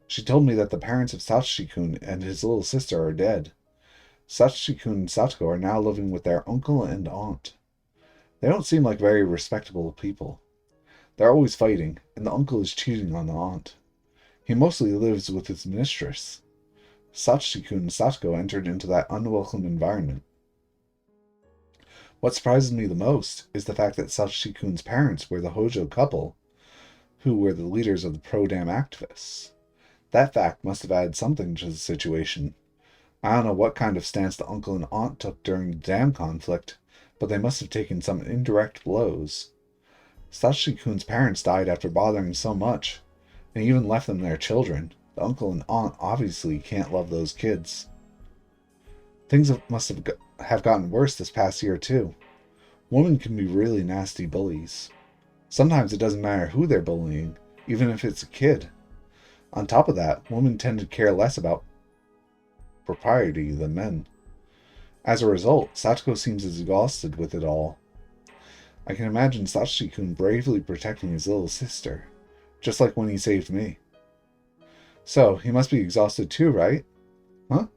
She told me that the parents of Satoshi-kun and his little sister are dead. Satoshi-kun and Satoko are now living with their uncle and aunt. They don't seem like very respectable people. They're always fighting, and the uncle is cheating on the aunt. He mostly lives with his mistress. Satoshi-kun and Satoko entered into that unwelcome environment. What surprises me the most is the fact that Satoshi-kun's parents were the Hojo couple, who were the leaders of the pro-dam activists. That fact must have added something to the situation. I don't know what kind of stance the uncle and aunt took during the dam conflict, but they must have taken some indirect blows. Satoshi-kun's parents died after bothering so much, and even left them their children. The uncle and aunt obviously can't love those kids. Things must have gotten worse this past year, too. Women can be really nasty bullies. Sometimes it doesn't matter who they're bullying, even if it's a kid. On top of that, women tend to care less about propriety than men. As a result, Satoko seems exhausted with it all. I can imagine Satoshi-kun bravely protecting his little sister, just like when he saved me. So, he must be exhausted too, right? Huh?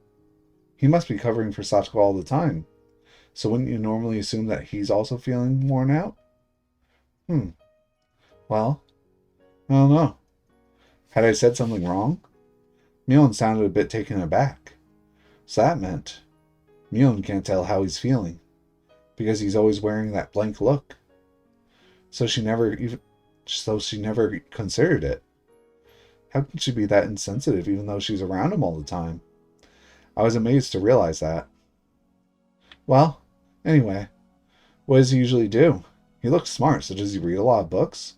He must be covering for Satoko all the time. So wouldn't you normally assume that he's also feeling worn out? Well, I don't know. Had I said something wrong? Mion sounded a bit taken aback. So that meant Mion can't tell how he's feeling, because he's always wearing that blank look. So she never considered it. How can she be that insensitive even though she's around him all the time? I was amazed to realize that. Well, anyway, what does he usually do? He looks smart, so does he read a lot of books?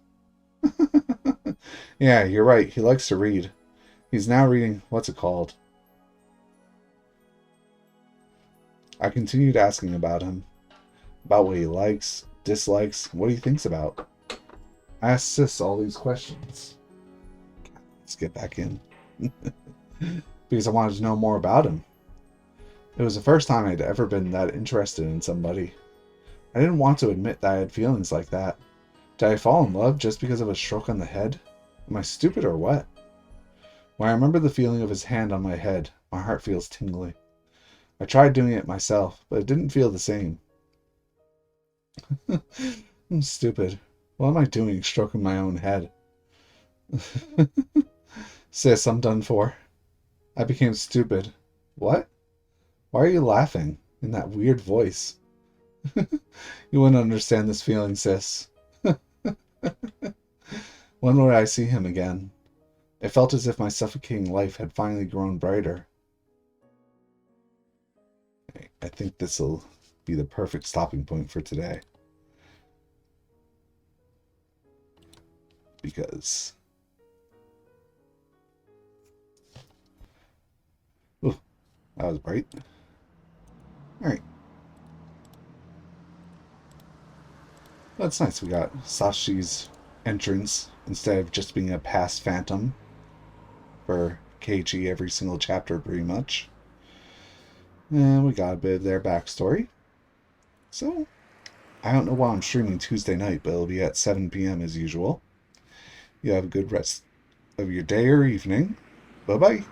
Yeah, you're right, he likes to read. He's now reading, what's it called? I continued asking about him, about what he likes, dislikes, what he thinks about. I asked Sis all these questions. Let's get back in. Because I wanted to know more about him. It was the first time I'd ever been that interested in somebody. I didn't want to admit that I had feelings like that. Did I fall in love just because of a stroke on the head? Am I stupid or what? When I remember the feeling of his hand on my head, my heart feels tingly. I tried doing it myself, but it didn't feel the same. I'm stupid. What am I doing stroking my own head? Sis, I'm done for. I became stupid. What? Why are you laughing in that weird voice? You wouldn't understand this feeling, Sis. When would I see him again? It felt as if my suffocating life had finally grown brighter. I think this will be the perfect stopping point for today. Because... Ooh, that was bright. Alright. That's nice. We got Sashi's entrance instead of just being a past phantom for Keiichi every single chapter, pretty much. And we got a bit of their backstory. So, I don't know why I'm streaming Tuesday night, but it'll be at 7 p.m. as usual. You have a good rest of your day or evening. Bye-bye.